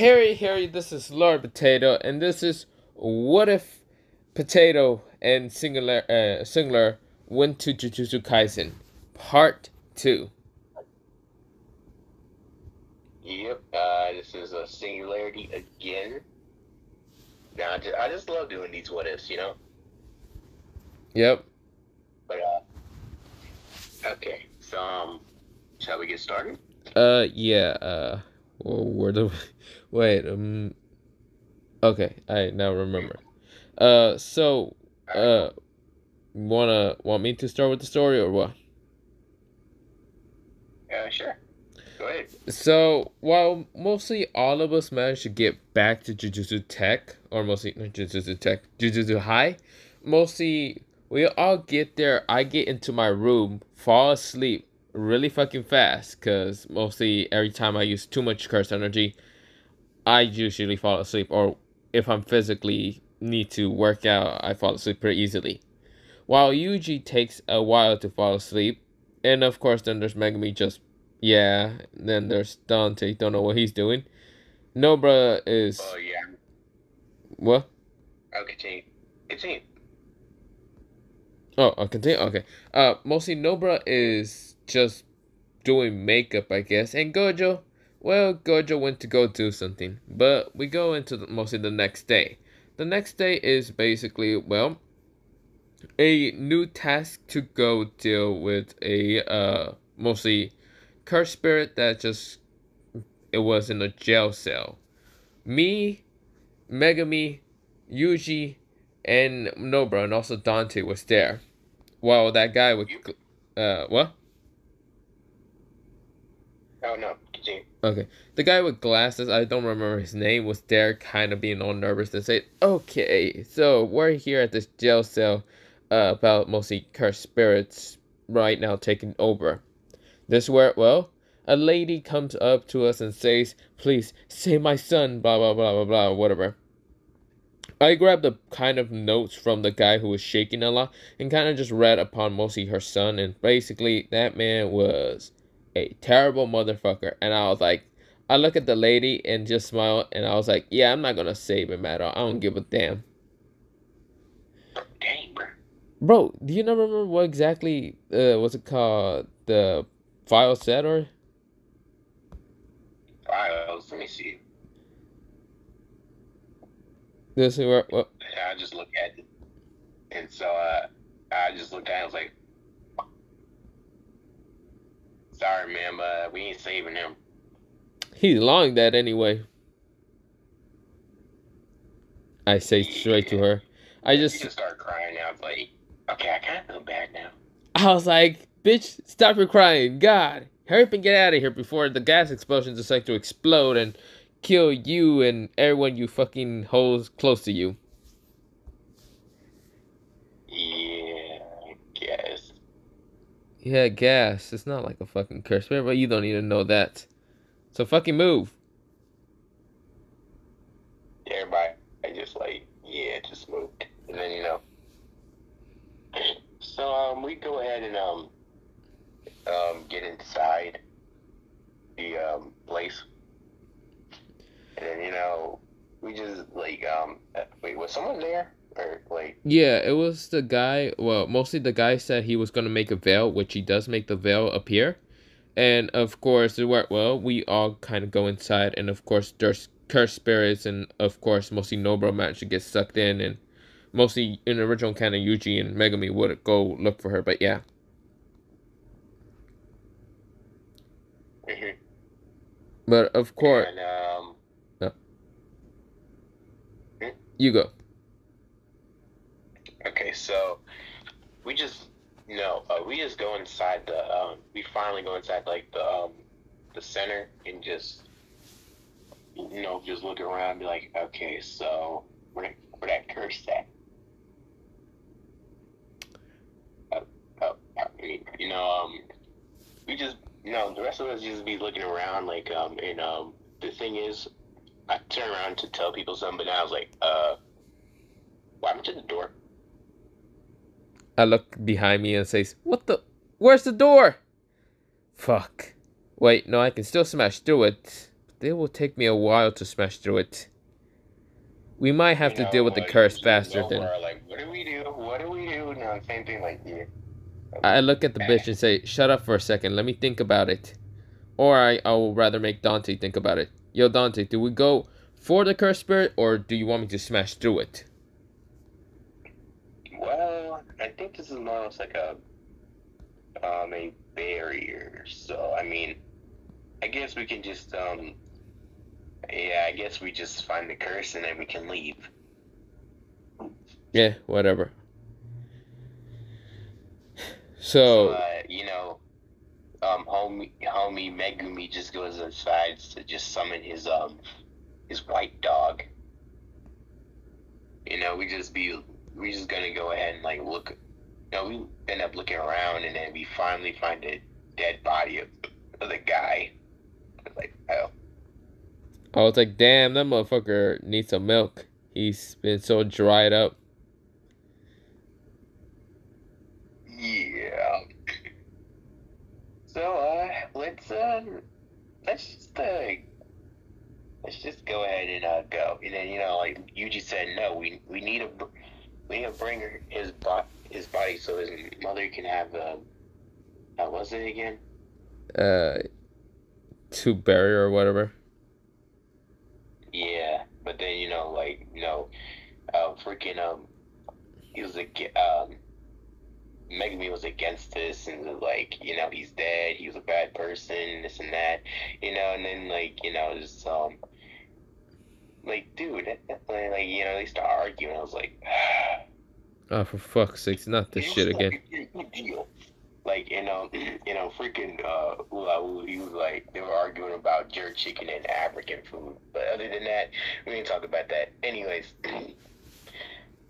Harry, this is Lord Potato, and this is What If Potato and Singular went to Jujutsu Kaisen, Part 2. Yep, this is a singularity again. Now, I just love doing these what ifs, you know? Yep. But, okay, so, shall we get started? Yeah, where the. Wait, Okay, I now remember. So, want me to start with the story or what? Sure. Go ahead. So, while mostly all of us managed to get back to Jujutsu Tech, or mostly not Jujutsu Tech, Jujutsu High, mostly we all get there. I get into my room, fall asleep really fucking fast, because mostly every time I use too much curse energy, I usually fall asleep, or if I'm physically need to work out, I fall asleep pretty easily. While Yuji takes a while to fall asleep, and of course then there's Megami just yeah, then there's Dontae, don't know what he's doing. Nobra Oh, is yeah. what? I'll continue. Continue. Oh, I'll continue. Okay. Mostly Nobra is just doing makeup, I guess, and Gojo. Well, Gojo went to go do something, but we go into mostly the next day. The next day is basically a new task to go deal with a mostly cursed spirit that just it was in a jail cell. Me, Megami, Yuji, and Nobra, and also Dontae was there. While that guy with what? Oh, no, continue. Okay, the guy with glasses, I don't remember his name, was there, kind of being all nervous and say, "Okay, so we're here at this jail cell, about mostly cursed spirits right now taking over. This where a lady comes up to us and says, 'Please save my son,' blah blah blah blah blah, whatever." I grabbed the kind of notes from the guy who was shaking a lot and kind of just read upon mostly her son, and basically that man was a terrible motherfucker. And I was like, I look at the lady and just smile, and I was like, yeah, I'm not gonna save him at all. I don't give a damn. Dang, bro. Bro, do you not remember what exactly what's it called, the file said? Or Files, let me see. this is where well, I just looked at it. And so, I just looked at it and was like, sorry, ma'am, we ain't saving him. he's long dead anyway. I say straight to her. I She just just started crying. I was like, okay, I kind of feel bad now. I was like, bitch, stop your crying. God, hurry up and get out of here before the gas explosion decide to explode and kill you and everyone you fucking hoes close to you. Yeah, I guess. Yeah, gas. It's not like a fucking curse word, but you don't even know that. So fucking move. Everybody just like, yeah, just moved. And then, so, we go ahead and, get inside the, place. And then, we just, like, wait, was someone there? Or, like, Yeah, it was the guy. Well, mostly the guy said he was gonna make a veil, which he does make the veil appear. And of course, we all kind of go inside, and of course, there's cursed spirits, and of course, mostly Nobra managed to get sucked in, and mostly in the original canon, Yuji and Megami would go look for her, but yeah. mhm. But of course, And, no, hmm? you go. Okay, so we just, we just go inside we finally go inside, like, the center and just, just look around and be like, okay, so where that curse at? You know, we just, the rest of us just be looking around, like, and, the thing is, I turn around to tell people something, but now I was like, what happened to the door? I look behind me and says, "What the? Where's the door? Fuck. Wait, no, I can still smash through it. it will take me a while to smash through it. We might have You to deal know, with the curse usually faster Nova than... are like, what do we do? What do we do? No, same thing like you. I look at the bitch and say, shut up for a second, let me think about it. Or I will rather make Dontae think about it. Yo, Dontae, do we go for the curse spirit, or do you want me to smash through it? Well, I think this is more or less like a barrier. So I mean, I guess we can just yeah, I guess we just find the curse and then we can leave. Yeah, whatever. So So, homie Megumi just goes inside to just summon his white dog. You know, we just gonna go ahead and like look. You know, we end up looking around and then we finally find a dead body of the guy. It's like, oh. I was like, damn, that motherfucker needs some milk. He's been so dried up. Yeah. So let's just go ahead and go. And then like Yuji said, no, we need to bring his body so his mother can have how was it again? Uh, to bury or whatever. Yeah, but then like freaking he was Megumi was against this and was like, he's dead, he was a bad person, this and that, and then like, just like, dude, like, they start arguing. I was like, Oh, for fuck's sakes, not this you shit again. good deal. Like, freaking he was like, they were arguing about jerk chicken and African food. But other than that, we didn't talk about that. Anyways,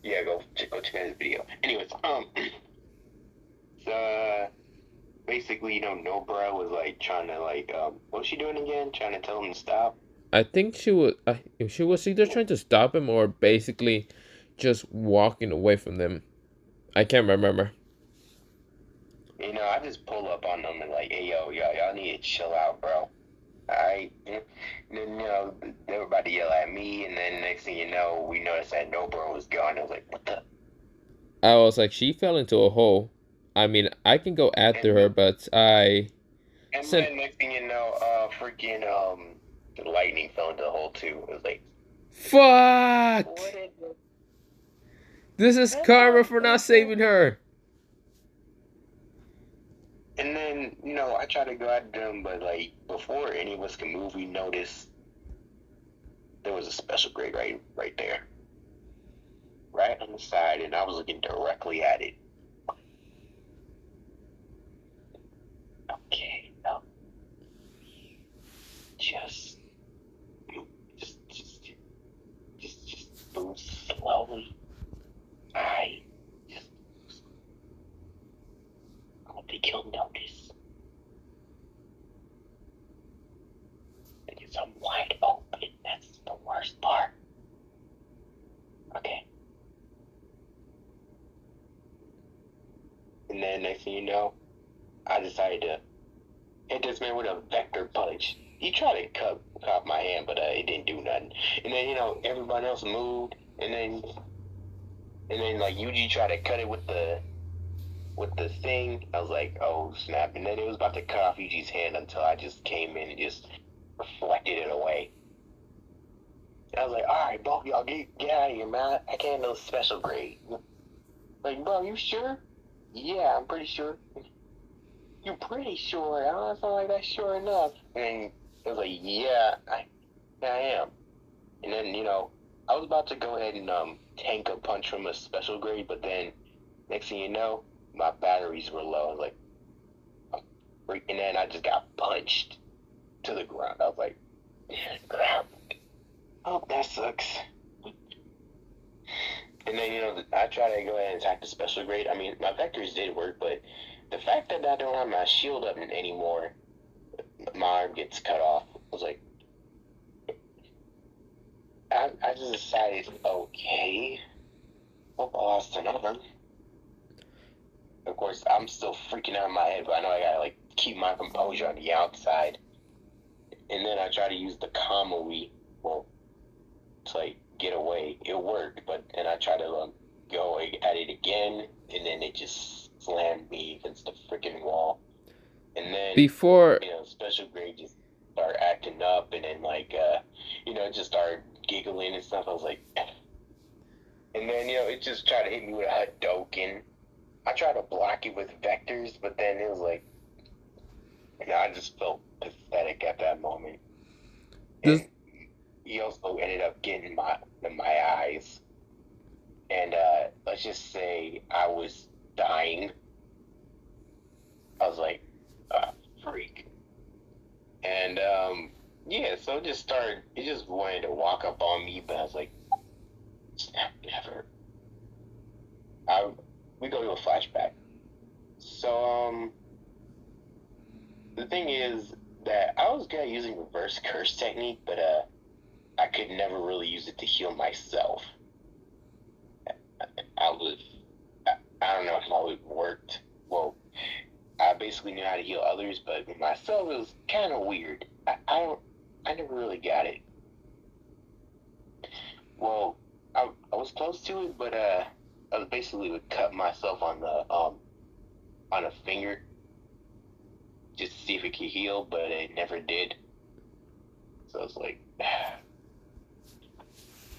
yeah, go check out this video. Anyways, so basically, Nobra was like trying to like, what was she doing again? Trying to tell him to stop. I think she was either trying to stop him or basically just walking away from them. I can't remember. I just pull up on them and like, hey, y'all need to chill out, bro. Alright? And then, they were about to yell at me, and then next thing you know, we noticed that Nobra was gone. I was like, what the? I was like, she fell into a hole. I mean, I can go after her, but I... And then next thing you know, freaking, the lightning fell into the hole too. It was like, fuck! This is karma for not saving her. And then, I tried to go at them, but like before any of us can move, we noticed there was a special grade right there. Right on the side, and I was looking directly at it. Okay, just move slowly. I don't think he'll notice. Because I'm wide open. That's the worst part. Okay. And then next thing you know, I decided to hit this man with a vector punch. He tried to cut my hand, but it didn't do nothing. And then everybody else moved, and then like Yuji tried to cut it with the thing. I was like, oh snap! And then it was about to cut off Yuji's hand until I just came in and just reflected it away. I was like, all right, bro, y'all get out of here, man. I can't handle special grade. Like, bro, you sure? Yeah, I'm pretty sure. You pretty sure? I don't sound like that's sure enough. And it was like, yeah, I am. And then, I was about to go ahead and tank a punch from a special grade, but then next thing you know, my batteries were low. I was like, and then I just got punched to the ground. I was like, crap. Oh, that sucks. And then, I tried to go ahead and attack the special grade. I mean, my vectors did work, but the fact that I don't have my shield up anymore, my arm gets cut off. I was like, I just decided, okay, hope I lost another. Of course, I'm still freaking out in my head, but I know I gotta, like, keep my composure on the outside. and then I tried to use the Kamui, well, to like get away. It worked, but then I tried to go at it again, and then it just slammed me against the freaking wall. And then, Before special grade just started acting up, and then just started giggling and stuff. I was like, and then it just tried to hit me with a Hadoken. I tried to block it with vectors, but then it was like, I just felt pathetic at that moment. this And he also ended up getting my eyes, and let's just say I was dying. I was like, freak. And so it just wanted to walk up on me, but I was like, never. We go to a flashback. So, the thing is that I was good at using reverse curse technique, but I could never really use it to heal myself. I don't know how it worked. Well, I basically knew how to heal others, but with myself, it was kind of weird. I never really got it. Well, I was close to it, but I was basically would cut myself on a finger just to see if it could heal, but it never did. So I was like,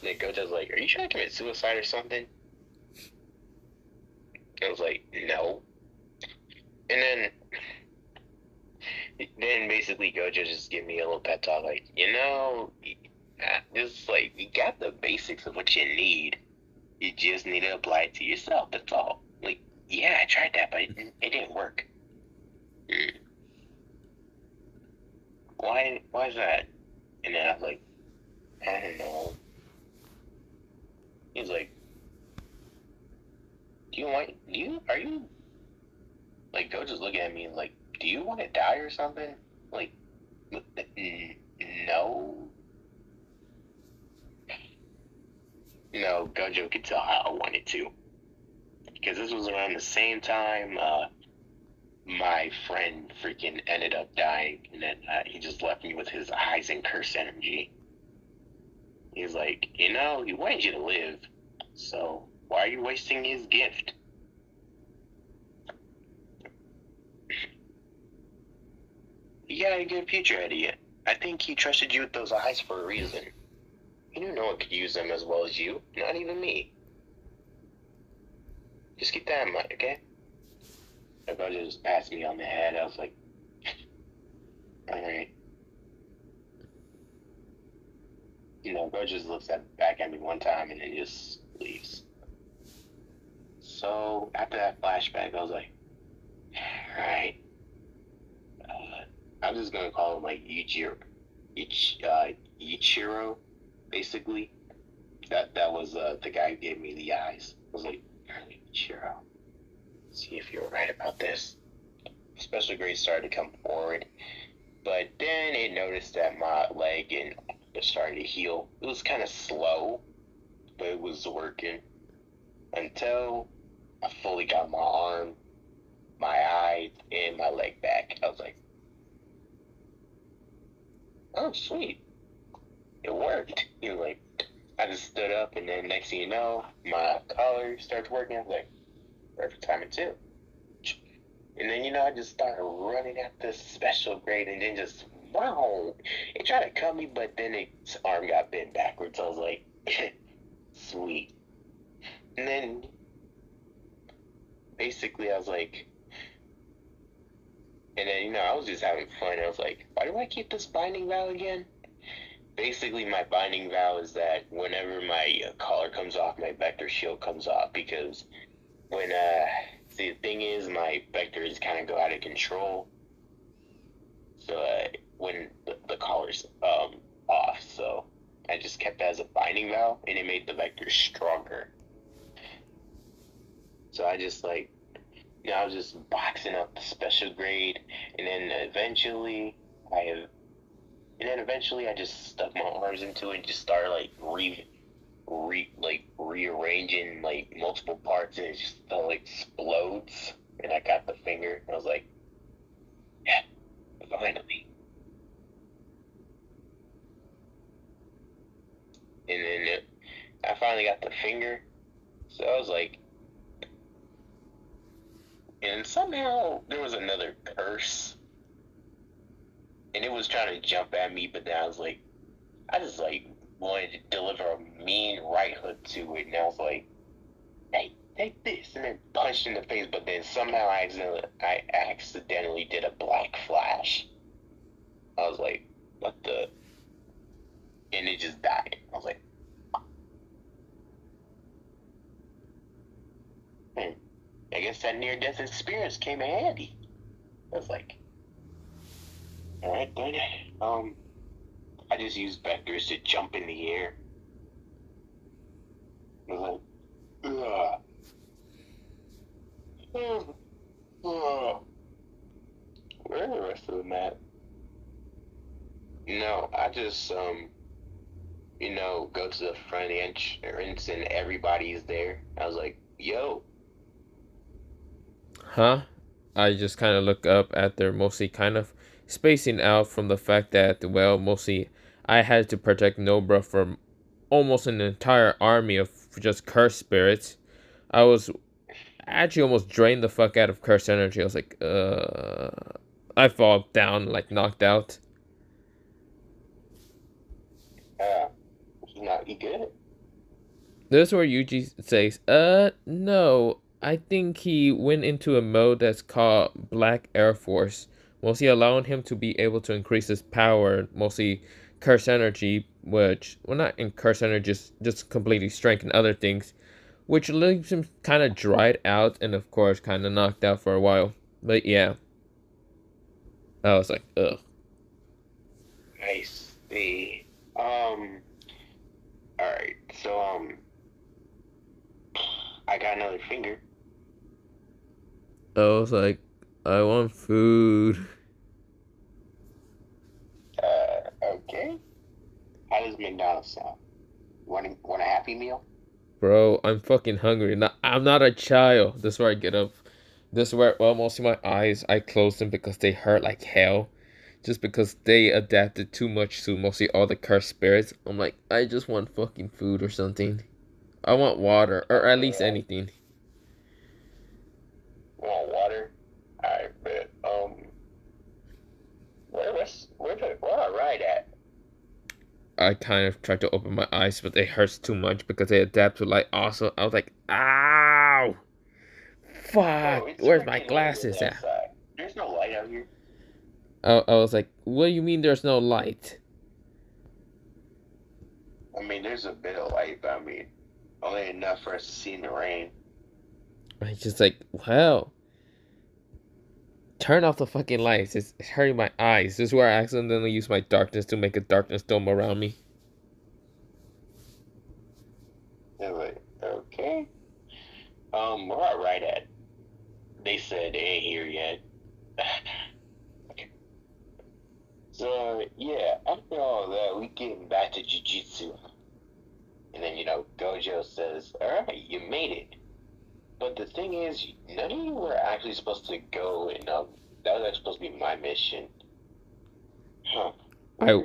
the coach was like, "Are you trying to commit suicide or something?" I was like, "No." And then basically Gojo just gave me a little pep talk, like, just like you got the basics of what you need. You just need to apply it to yourself. That's all. Like, yeah, I tried that, but it didn't work. Why is that? And then I was like, I don't know. He's like, are you, like, Gojo's looking at me and like, do you want to die or something? Like, no. Gojo could tell how I wanted to. Because this was around the same time my friend freaking ended up dying, and then he just left me with his eyes and curse energy. He's like, he wanted you to live, so why are you wasting his gift? You got a good future ahead of you. I think he trusted you with those eyes for a reason. He knew no one could use them as well as you, not even me. Just keep that in mind, okay? The brother just passed me on the head. I was like, alright. Bro just looks back at me one time and then just leaves. So after that flashback, I was like, alright. I'm just gonna call him like Ichiro, basically. That was the guy who gave me the eyes. I was like, Ichiro, see if you're right about this. Special grade started to come forward, but then it noticed that my leg and it started to heal. It was kind of slow, but it was working until I fully got my arm, my eye, and my leg back. I was like, oh, sweet. It worked. Like, I just stood up, and then next thing you know, my collar starts working. I was like, perfect timing too. And then, I just started running at this special grade, and then just, wow. It tried to cut me, but then its arm got bent backwards. I was like, sweet. And then, basically, I was like, and then, I was just having fun. I was like, why do I keep this binding vow again? Basically, my binding vow is that whenever my collar comes off, my vector shield comes off, because when, see, the thing is, my vectors kind of go out of control. So, when the collar's off, so I just kept that as a binding vow, and it made the vectors stronger. So I just I was just boxing up the special grade, and then eventually I just stuck my arms into it and just started rearranging multiple parts, and it just explodes, and I got the finger, and I was like, yeah, finally. finally got the finger. So I was like, and somehow there was another curse, and it was trying to jump at me, but then I was like, I just like wanted to deliver a mean right hook to it, and I was like, hey, take this, and then punched in the face, but then somehow I accidentally did a black flash. I was like, what the? And it just died. I was like, I guess that near-death experience came in handy. I was like, all right, then. I just used vectors to jump in the air. I was like, ugh. Where's the rest of the map? No, I just go to the front entrance and everybody's there. I was like, yo. Huh? I just kind of look up at their mostly kind of spacing out from the fact that, well, mostly I had to protect Nobra from almost an entire army of just cursed spirits. I was actually almost drained the fuck out of cursed energy. I was like, I fall down, like knocked out. Not you good? This is where Yuji says, no. I think he went into a mode that's called Black Air Force, mostly allowing him to be able to increase his power, mostly curse energy, which, well, not in curse energy, just completely strength and other things, which leaves him kind of dried out and, of course, kind of knocked out for a while. But yeah, I was like, ugh. I see. Alright, so, I got another finger. I was like, I want food. Okay. How does McDonald's sound? Want a Happy Meal? Bro, I'm fucking hungry. I'm not a child. This is where I get up. This is where, well, mostly my eyes, I close them because they hurt like hell. Just because they adapted too much to mostly all the cursed spirits. I'm like, I just want fucking food or something. I want water, or at least anything. Want water? Alright, but, where I ride at? I kind of tried to open my eyes, but it hurts too much because they adapt to light also. I was like, ow! Fuck! Bro, it's Where's my freaking glasses raining at? outside. There's no light out here. I was like, what do you mean there's no light? I mean, there's a bit of light, but I mean, only enough for us to see in the rain. I just like, well, turn off the fucking lights. It's hurting my eyes. This is where I accidentally use my darkness to make a darkness dome around me. They're like, okay. Where I ride at? They said they ain't here yet. So, yeah, after all that, we getting back to Jujutsu. And then, Gojo says, alright, you made it. But the thing is, none of you were actually supposed to go, and that was actually supposed to be my mission. Huh. I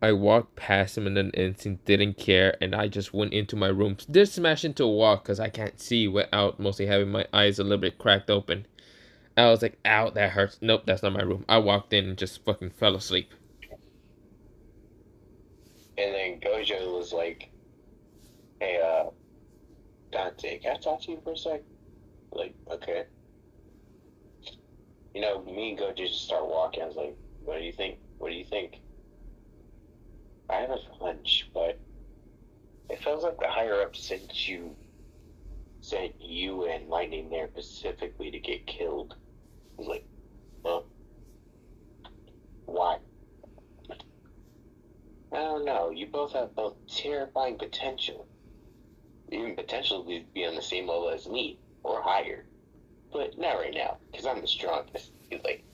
I walked past him in an instant, didn't care, and I just went into my room. Did smash into a wall because I can't see without mostly having my eyes a little bit cracked open. I was like, ow, that hurts. Nope, that's not my room. I walked in and just fucking fell asleep. And then Gojo was like, hey, Dontae, can I talk to you for a sec? Like, okay. Me and Gojo just start walking. I was like, what do you think? What do you think? I have a hunch, but it feels like the higher up sent you and Lightning there specifically to get killed. I was like, huh? Why? I don't know. You both have both terrifying potential. Even potential to be on the same level as me, or higher. But not right now, because I'm the strongest. He's like,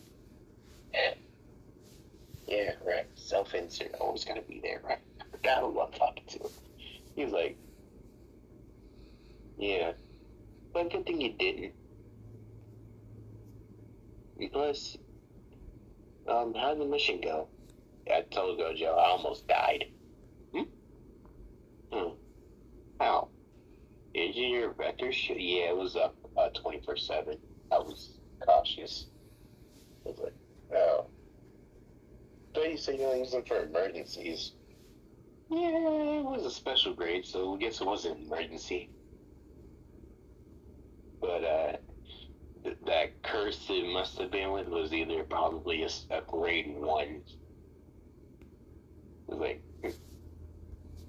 yeah, right. Self-insert always gotta be there, right? I forgot who I'm talking to. He was like, yeah. But good thing you didn't. And plus, how'd the mission go? I told Gojo I almost died. Hmm? How? did you hear record shit? Yeah, it was up 24/7. I was cautious. I was like, oh. But you said you're using for emergencies. Yeah, it was a special grade, so I guess it wasn't an emergency. But that curse it must have been with was either probably a grade 1. It was like,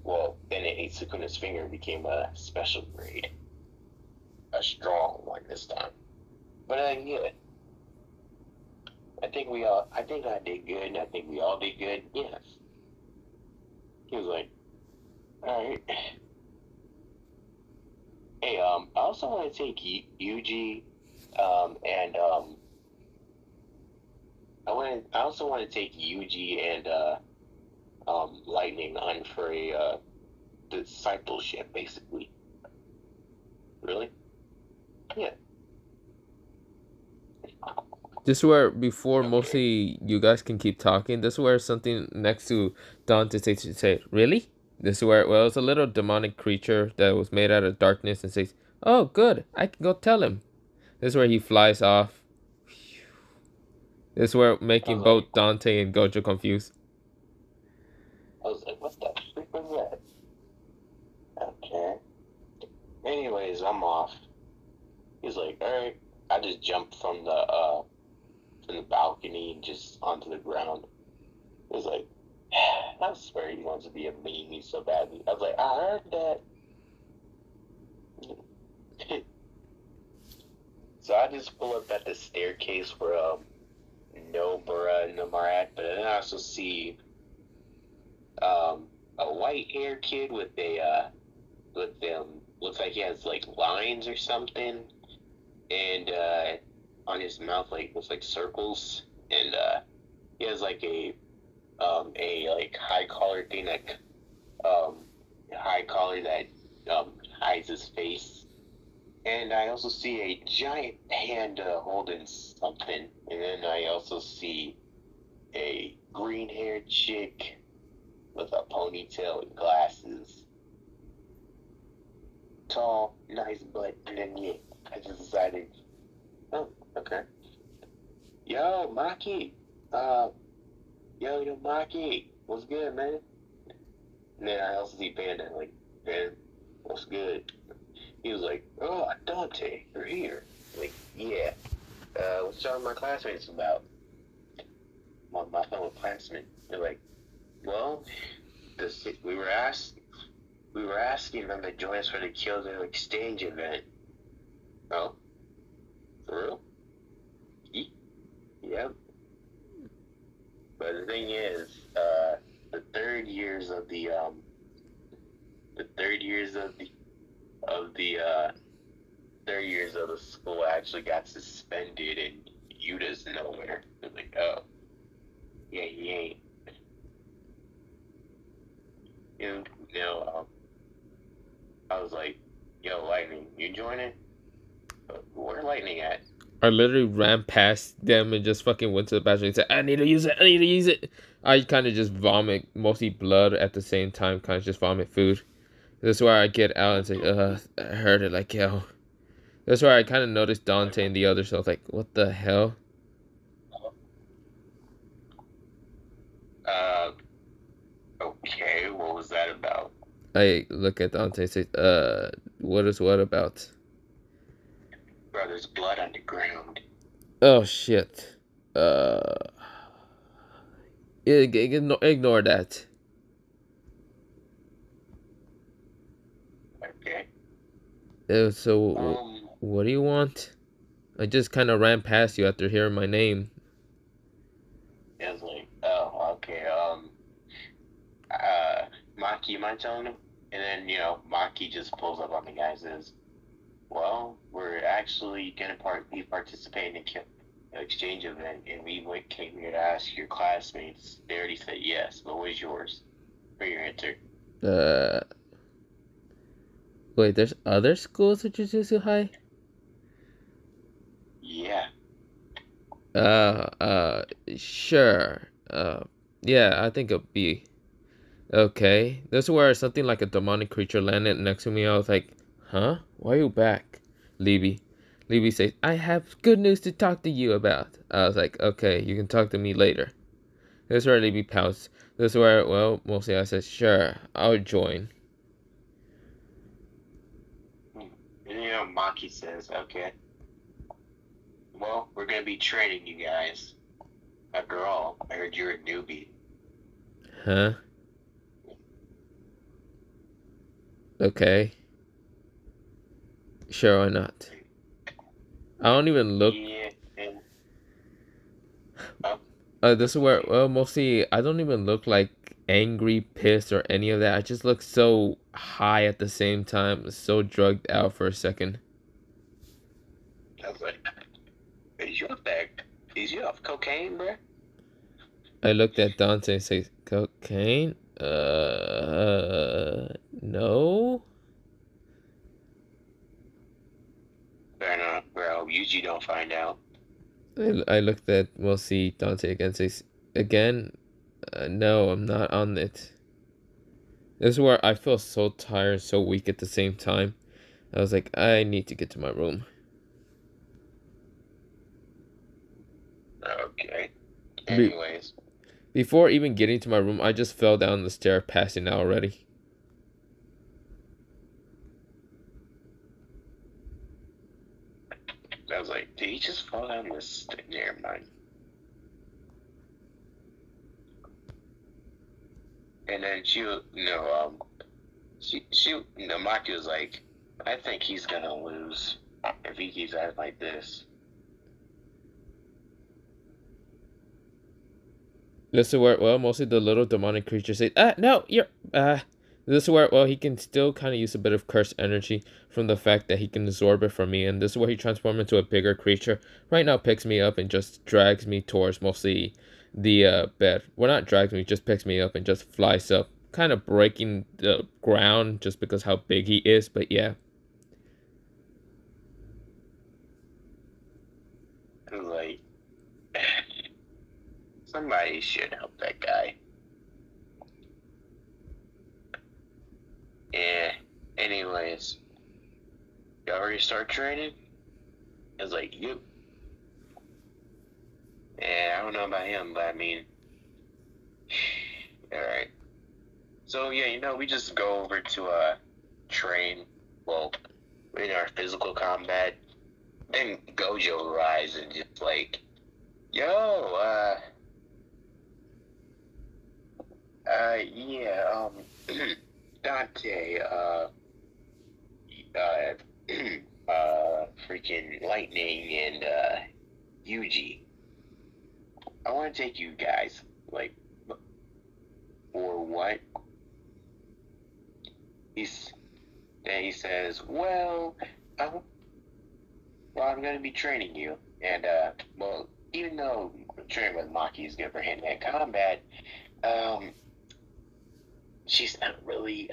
well, then it ate on his finger and became a special grade. A strong one this time. But yeah. I think I did good, and I think we all did good. Yes. He was like, alright. Hey, I also want to take Yuji, and I also want to take Yuji and Lightning on for a discipleship, basically. Really? Yeah. This is where, before Okay. mostly you guys can keep talking, this is where something next to Dante say, really? This is where, well, it's a little demonic creature that was made out of darkness and says, oh, good, I can go tell him. This is where he flies off. This is where making both Dante and Gojo confused. I was like, what the freak was that? Okay. Anyways, I'm off. He's like, alright. I just jumped from the balcony and just onto the ground. He was like, I swear he wants to be a meme so badly. I was like, I heard that. So I just pull up at the staircase where Nobara and them are at, but then I also see a white haired kid with looks like he has like lines or something, and on his mouth looks like circles, and he has like a like high collar thing, like high collar that hides his face. And I also see a giant panda holding something, and then I also see a green haired chick with a ponytail and glasses. Tall, nice butt, and then yeah, I just decided, oh, okay. Yo, Maki, Maki, what's good, man? And then I also see Panda, like, man, what's good? He was like, oh, Dontae, you're here. Like, yeah, what's y'all my classmates about? My fellow classmate. They're like, well, we were asking them to join us for the Kyoto exchange event. Oh, for real? Yep. But the thing is, the third years of the school actually got suspended, and Yuta's nowhere. They're like, oh, yeah, he ain't. I was like, yo, Lightning, you joining? Where Lightning at? I literally ran past them and just fucking went to the bathroom and said, I need to use it. I kind of just vomit, mostly blood at the same time, kind of just vomit food. That's where I get out and say, I heard it, like, yo. That's where I kind of noticed Dante and the others, so I was like, what the hell? Okay, what was that about? I look at Dante and say, what is what about? Bro, there's blood on the ground. Oh, shit. Ignore that. Okay. So, what do you want? I just kind of ran past you after hearing my name. I was like, oh, okay, Maki, you mind telling him? And then, Maki just pulls up on the guy and says, well, we're actually going to be participating in the exchange event, and we came here to ask your classmates. They already said yes, but what is yours for your answer? Wait, there's other schools at Jujutsu High? Yeah. Sure. Yeah, I think it'll be okay. This is where something like a demonic creature landed next to me. I was like, Huh? Why are you back? Libby. Libby says, I have good news to talk to you about. I was like, okay, you can talk to me later. This is where Libby pouts. This is where, well, mostly I said, sure, I'll join. And Maki says, okay. Well, we're gonna be training you guys. After all, I heard you're a newbie. Huh? Okay. Sure or not. I don't even look. Yeah. And, This is where, well, mostly I don't even look like angry, pissed, or any of that. I just look so high at the same time, so drugged out for a second. I was like, is you off that? Is you off cocaine, bruh? I looked at Dante and said, cocaine? No? Fair enough, bro. Usually don't find out. I looked at, we'll see, Dante again, says, again? No, I'm not on it. This is where I feel so tired, so weak at the same time. I was like, I need to get to my room. Okay. Anyways. Before even getting to my room, I just fell down the stair, passing out already. I was like, did he just fall down the stair? Never mind. And then Maki was like, I think he's gonna lose if he keeps acting like this. This is where, well, mostly the little demonic creature says, no, you're, this is where, well, he can still kind of use a bit of cursed energy from the fact that he can absorb it from me, and this is where he transforms into a bigger creature. Right now, picks me up and just drags me towards mostly the bed. Well, not drags me, just picks me up and just flies up, kind of breaking the ground just because how big he is, but yeah. I was like, somebody should help that guy. Yeah. Anyways, you already start training? I was like, yep. Yeah, I don't know about him, but I mean, all right. So yeah, we just go over to train. Well, in our physical combat. Then Gojo arrives and just like, yo, yeah, Dontae, freaking Lightning and, Yuji. I want to take you guys, like, for what? Then he says, well, I'm going to be training you. And, well, even though training with Maki is good for hand-to-hand combat, she's not really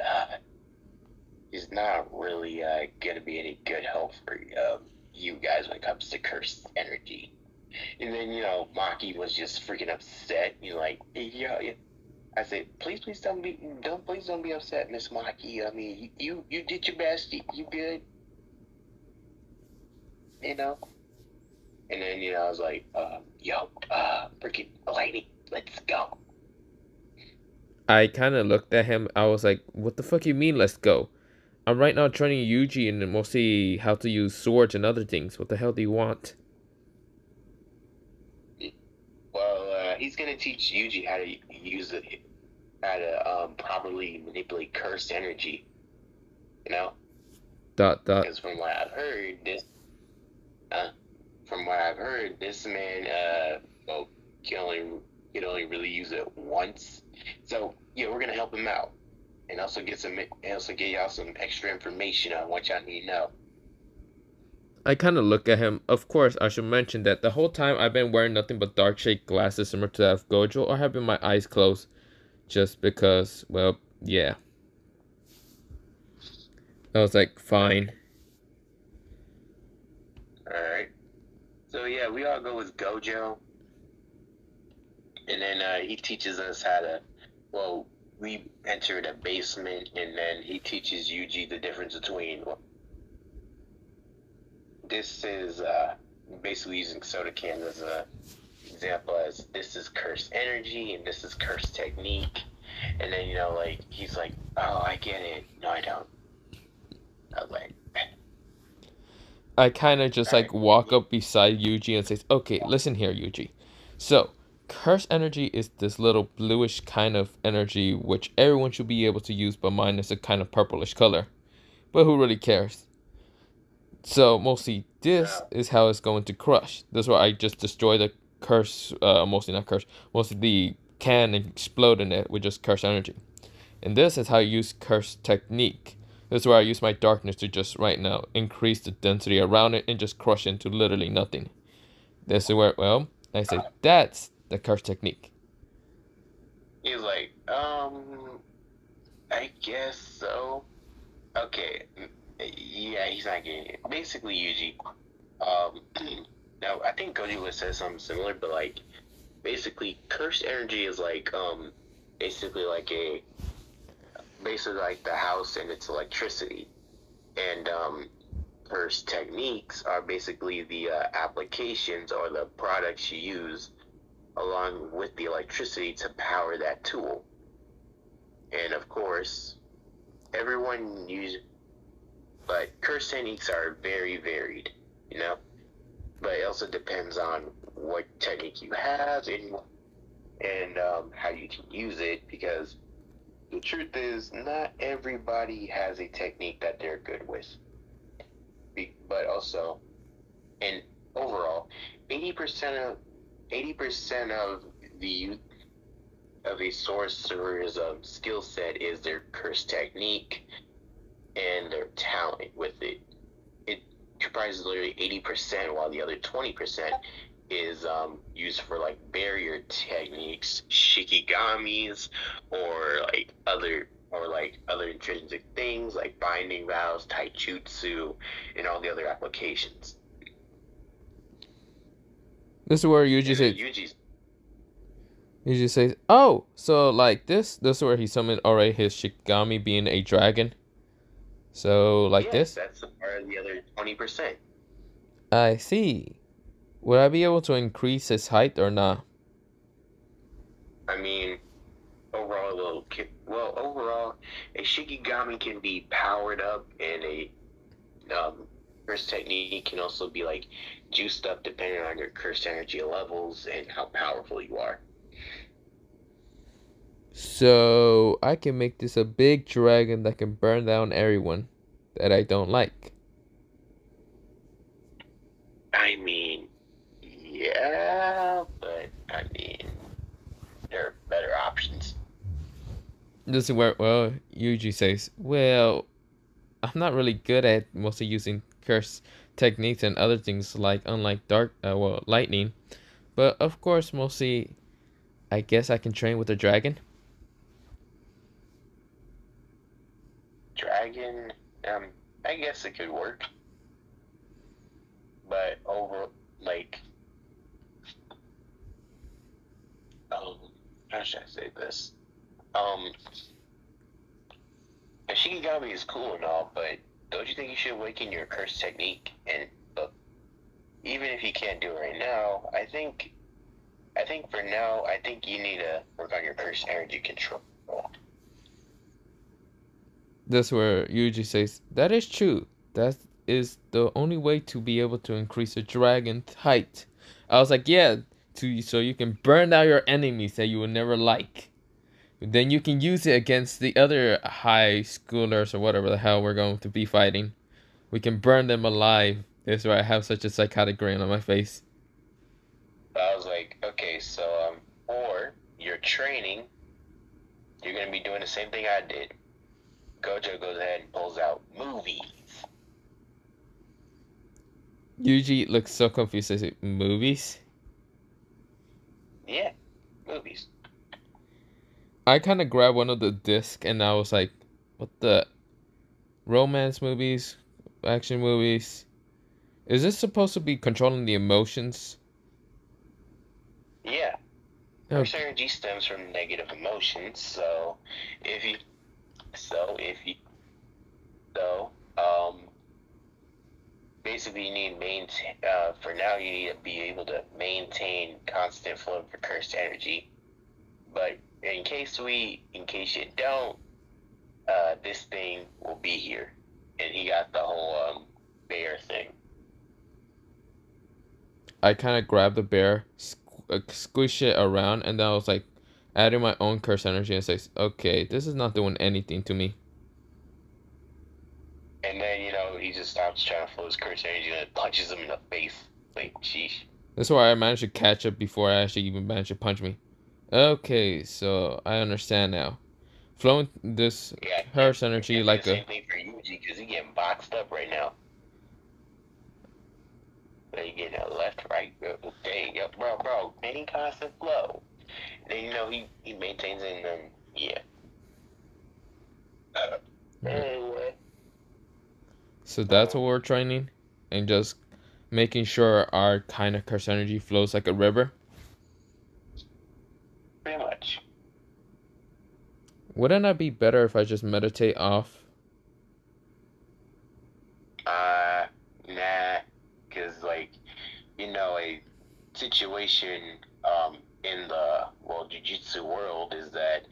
going to be any good help for you guys when it comes to cursed energy. And then, Maki was just freaking upset. He's like, yeah. I said, please don't be upset, Miss Maki. I mean, you did your best. You good. And then, I was like, freaking Lightning, let's go. I kind of looked at him. I was like, what the fuck you mean, let's go? I'm right now training Yuji and mostly how to use swords and other things. What the hell do you want? Well, he's going to teach Yuji how to use it, how to properly manipulate cursed energy. Because from what I've heard, this man, can only really use it once. So yeah, we're gonna help him out, and also get y'all some extra information on what y'all need to know. I kind of look at him. Of course, I should mention that the whole time I've been wearing nothing but dark shade glasses similar to that of Gojo, or having my eyes closed, just because, well, yeah. I was like, fine. Alright. So yeah, we all go with Gojo. And then he teaches us how to, we enter the basement, and then he teaches Yuji the difference between this is basically using soda cans as a example, as this is cursed energy and this is cursed technique. And then, like, he's like, oh, I get it. No, I don't. I was like, I kind of just all right. like walk up beside Yuji and says, "Okay, listen here, Yuji. So, curse energy is this little bluish kind of energy which everyone should be able to use, but mine is a kind of purplish color. But who really cares? So mostly this Uh, is how it's going to crush. That's why I just destroy the curse. Mostly not curse. Mostly the can and explode in it with just curse energy. And this is how I use curse technique. This is where I use my darkness to just right now increase the density around it and just crush into literally nothing. This is where, well, I say that's the curse technique. he was like, I guess so. Okay. Yeah, he's not getting it. Basically, Yuji. Um, now I think Goji would say something similar, but like basically, cursed energy is like basically like a basically like the house and its electricity, and cursed techniques are basically the applications or the products you use along with the electricity to power that tool. And of course, everyone uses, but curse techniques are very varied, you know. But it also depends on what technique you have and how you can use it, because the truth is not everybody has a technique that they're good with. But also, and overall, 80% of 80% of the of a sorcerer's skill set is their curse technique and their talent with it. It comprises literally 80%, while the other 20% is used for like barrier techniques, shikigamis, or other intrinsic things like binding vows, taijutsu, and all the other applications. This is where Yuji And says, Yuji's, "Oh, so like this. This is where he summoned already his Shikigami being a dragon. So like yes, this. that's a part of the other 20%. I see. Would I be able to increase his height or not? I mean, overall, a shikigami can be powered up, and a curse technique can also be like juiced up depending on your curse energy levels and how powerful you are. So I can make this a big dragon that can burn down everyone that I don't like. I mean, yeah, but I mean, there are better options. This is where, well, Yuji says, well, I'm not really good at mostly using curse techniques and other things like, unlike lightning. But of course, mostly, I guess I can train with a dragon. Dragon, I guess it could work, but like, um, how should I say this? Um, a Shikigami is cool and all, but don't you think you should awaken your curse technique? And even if you can't do it right now, I think for now, I think you need to work on your curse energy control. That's where Yuji says, that is true. That is the only way to be able to increase a dragon's height. I was like, yeah, so you can burn out your enemies that you will never like. Then you can use it against the other high schoolers or whatever the hell we're going to be fighting. We can burn them alive. That's why I have such a psychotic grin on my face. But I was like, okay, so for your training, you're gonna be doing the same thing I did. Gojo goes ahead and pulls out movies. Yuji looks so confused. Says, movies? Yeah, movies. I kind of grabbed one of the discs and I was like, what the? Romance movies? Action movies? Is this supposed to be controlling the emotions? Yeah, curse Okay. energy stems from negative emotions. If you, so if you, so basically you need maintain. For now, you need to be able to maintain constant flow of cursed energy. But in case you don't, this thing will be here, and he got the whole bear thing. I kind of grabbed the bear, squish it around, and then I was like, adding my own curse energy and says, okay, this is not doing anything to me. And then, he just stops trying to flow his curse energy and punches him in the face. Like, sheesh. That's why I managed to catch it before I actually even managed to punch me. Okay, so I understand now. Flowing this curse energy like the same thing for Yuji, because he's getting boxed up right now. But he getting a left, right, dang, bro, main constant flow. And then, he maintains it, and then, yeah. Anyway. So that's what we're training, and just making sure our kind of curse energy flows like a river. Pretty much. Wouldn't that be better if I just meditate off? Nah, because, like, a situation, in the, Jujutsu world is that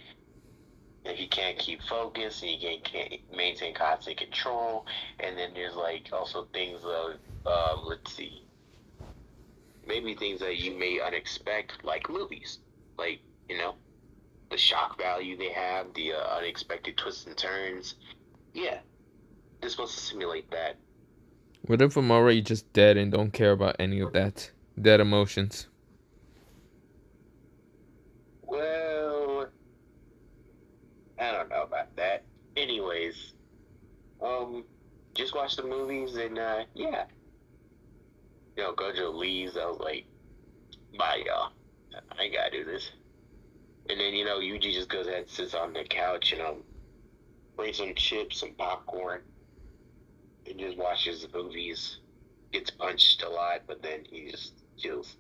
if he can't keep focus and he can't maintain constant control, and then there's, like, also things of, let's see, maybe things that you may unexpect, like movies, like, the shock value they have, the unexpected twists and turns. Yeah, this wants to simulate that. What if I'm already just dead and don't care about any of that? Dead emotions. Well, I don't know about that. Anyways, just watch the movies and, yeah. Gojo leaves, I was like, bye, y'all. I ain't gotta do this. And then, Yuji just goes ahead and sits on the couch and, brings some chips, some popcorn, and just watches the movies. Gets punched a lot, but then he just chills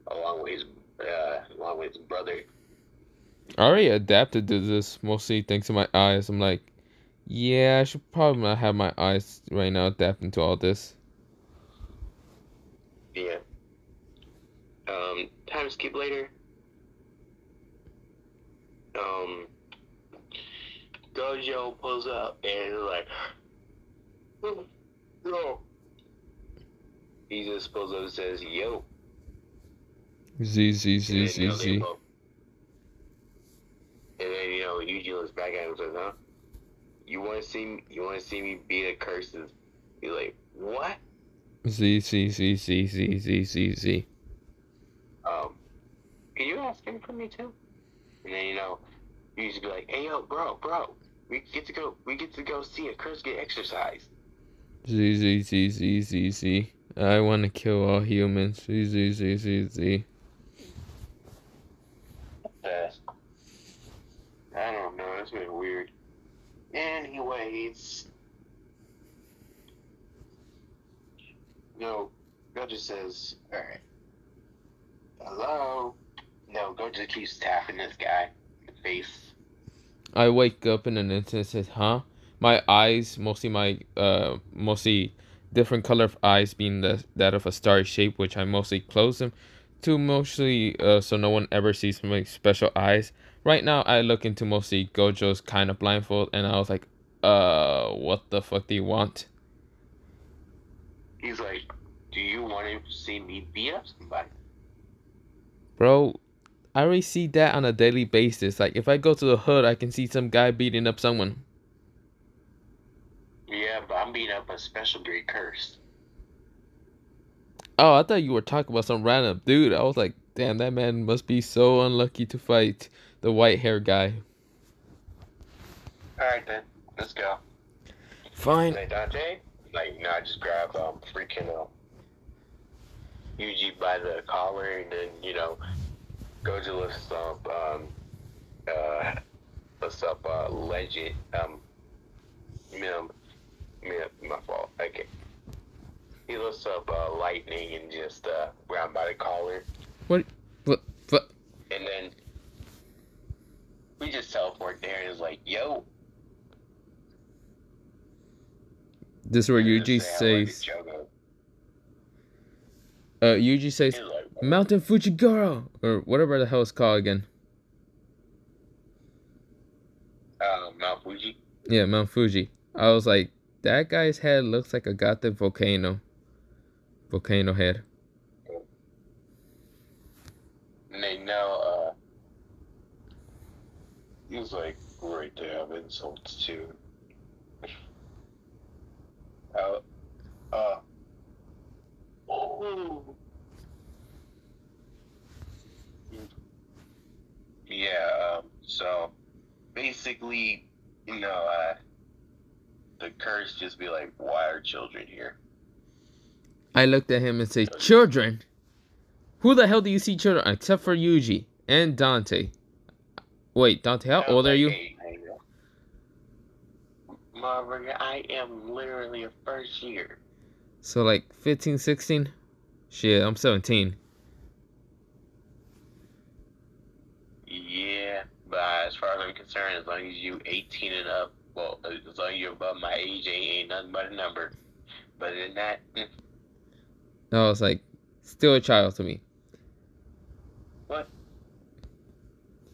along with his brother. I already adapted to this, mostly thanks to my eyes. I'm like, yeah, I should probably not have my eyes right now adapting to all this. Yeah. Time skip later. Gojo pulls up and is like, yo. He just pulls up and says, yo. Z. And then, Yuji looks back at him and says, huh? You want to see me beat a curses? He's like, what? Z. Can you ask him for me too? And then, you just be like, hey, yo, bro, we get to go see a curse get exercised. Z. I want to kill all humans. Z. I don't know, that's been weird. Anyways, Gojo says, alright, hello? No, Gojo keeps tapping this guy in the face. I wake up in an instant and says, huh? My eyes, mostly different color of eyes being that of a starry shape, which I mostly close them to mostly so no one ever sees my special eyes. Right now, I look into mostly Gojo's kind of blindfold, and I was like, what the fuck do you want? He's like, do you want to see me beat up somebody? Bro, I already see that on a daily basis. Like, if I go to the hood, I can see some guy beating up someone. Yeah, but I'm beating up a special grade curse. Oh, I thought you were talking about some random dude. I was like, damn, that man must be so unlucky to fight the white hair guy. Alright then, let's go. Fine. Hey, Dontae? Like, I just grab freaking Yuji by the collar, and then, Gojo lifts up Legend, my fault, okay. He lifts up Lightning and just grab by the collar. What? And then we just teleport there and it's like, yo. This is where Yuji says, Yuji says, He's like, Mountain Fujigoro! Or whatever the hell it's called again. Mount Fuji. Yeah, Mount Fuji. I was like, that guy's head looks like a goddamn volcano. Volcano head. And they know, he was like, great to have insults too. Uh, uh, oh. Yeah, so basically, the curse just be like, why are children here? I looked at him and said, children? Who the hell do you see children? Except for Yuji and Dontae. Wait, Dontae, how I was old are like, you? hey, motherfucker, I am literally a first year. So like 15, 16? Shit, I'm 17. Yeah, but as far as I'm concerned, as long as you 18 and up, well, as long as you're above my age, ain't nothing but a number. But in that, I was like, still a child to me. what?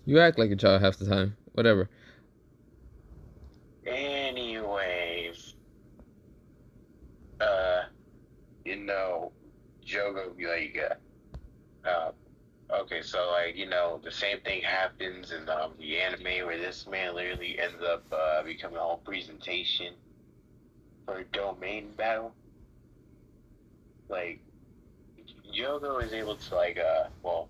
You act like a child half the time. Whatever. Anyways, uh, Jogo be like, okay, so like, the same thing happens in the anime where this man literally ends up becoming a whole presentation for a domain battle. Like, Jogo is able to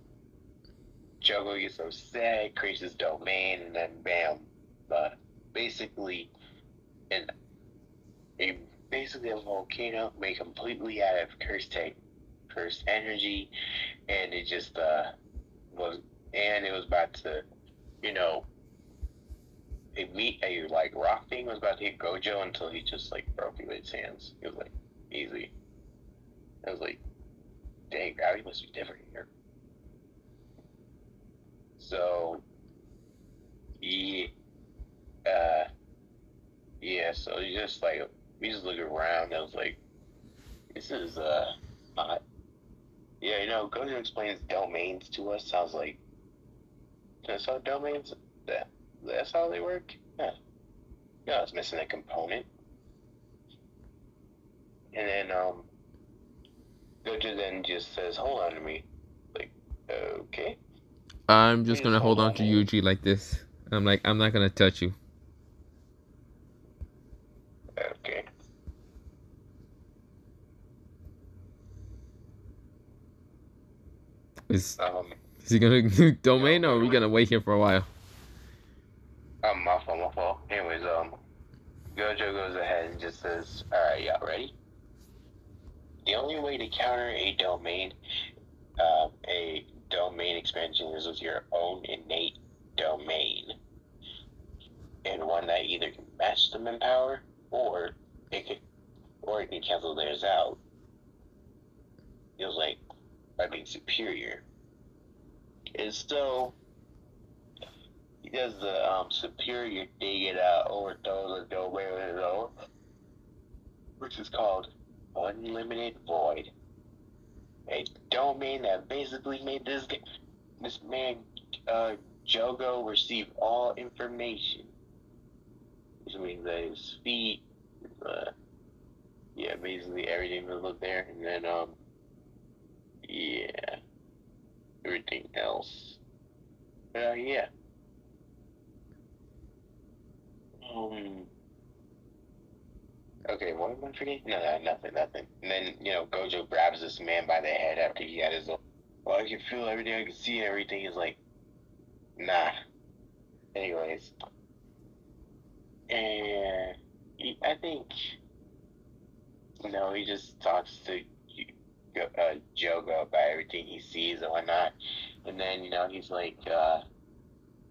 Jogo gets upset, creates his domain, and then bam, basically, and basically a volcano made completely out of cursed energy, and it just was about to, you know, a like rock thing was about to hit Gojo until he just like broke it with his hands. It was like easy. I was like, dang, gravity must be different here. So he yeah, so he just like we just look around. I was like, this is odd. Yeah, Gojo explains domains to us. I was like, so domains that's how they work? Yeah. Yeah, I was missing a component. And then Gojo then just says, hold on to me. Like, okay. I'm just He just gonna hold hold on on to to him. Yuji like this. I'm like, I'm not gonna touch you. Okay. Is Um, is he gonna do domain or are we Gojo, gonna wait here for a while? my fault. Anyways, Gojo goes ahead and just says, alright, y'all ready? The only way to counter a domain expansion is with your own innate domain. And one that either can match them in power or it can cancel theirs out. It was like by being superior. And so he does the superior thing and overthrows the domain with his own, which is called Unlimited Void. A domain that basically made this man Jogo receive all information. Which means that his feet, basically everything was up there, and then everything else. Yeah. Okay, what am I forgetting? No, nothing. And then, Gojo grabs this man by the head after he had his, well, I can feel everything, I can see everything. He's like, nah. Anyways. And I think, he just talks to Jogo about everything he sees and whatnot. And then, he's like,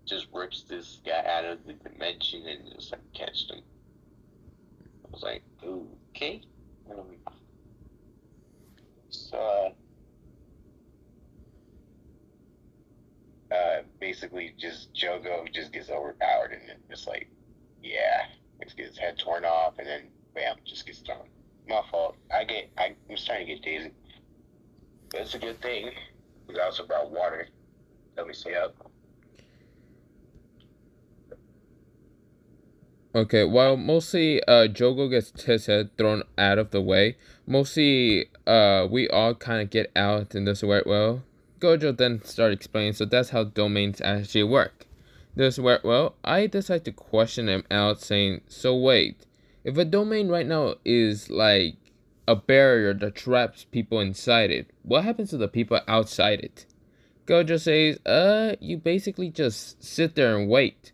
just rips this guy out of the dimension and just like catches him. I was like, okay. So, basically, just Jogo just gets overpowered and then just like, just gets his head torn off and then bam, just gets thrown. My fault. I was trying to get Daisy. It's a good thing. It's also about water that we stay up. Okay, while mostly Jogo gets his head thrown out of the way, mostly we all kind of get out in this where, well, Gojo then started explaining, so that's how domains actually work. This where, well, I decide to question him out, saying, so wait, if a domain right now is like a barrier that traps people inside it, what happens to the people outside it? Gojo says, you basically just sit there and wait.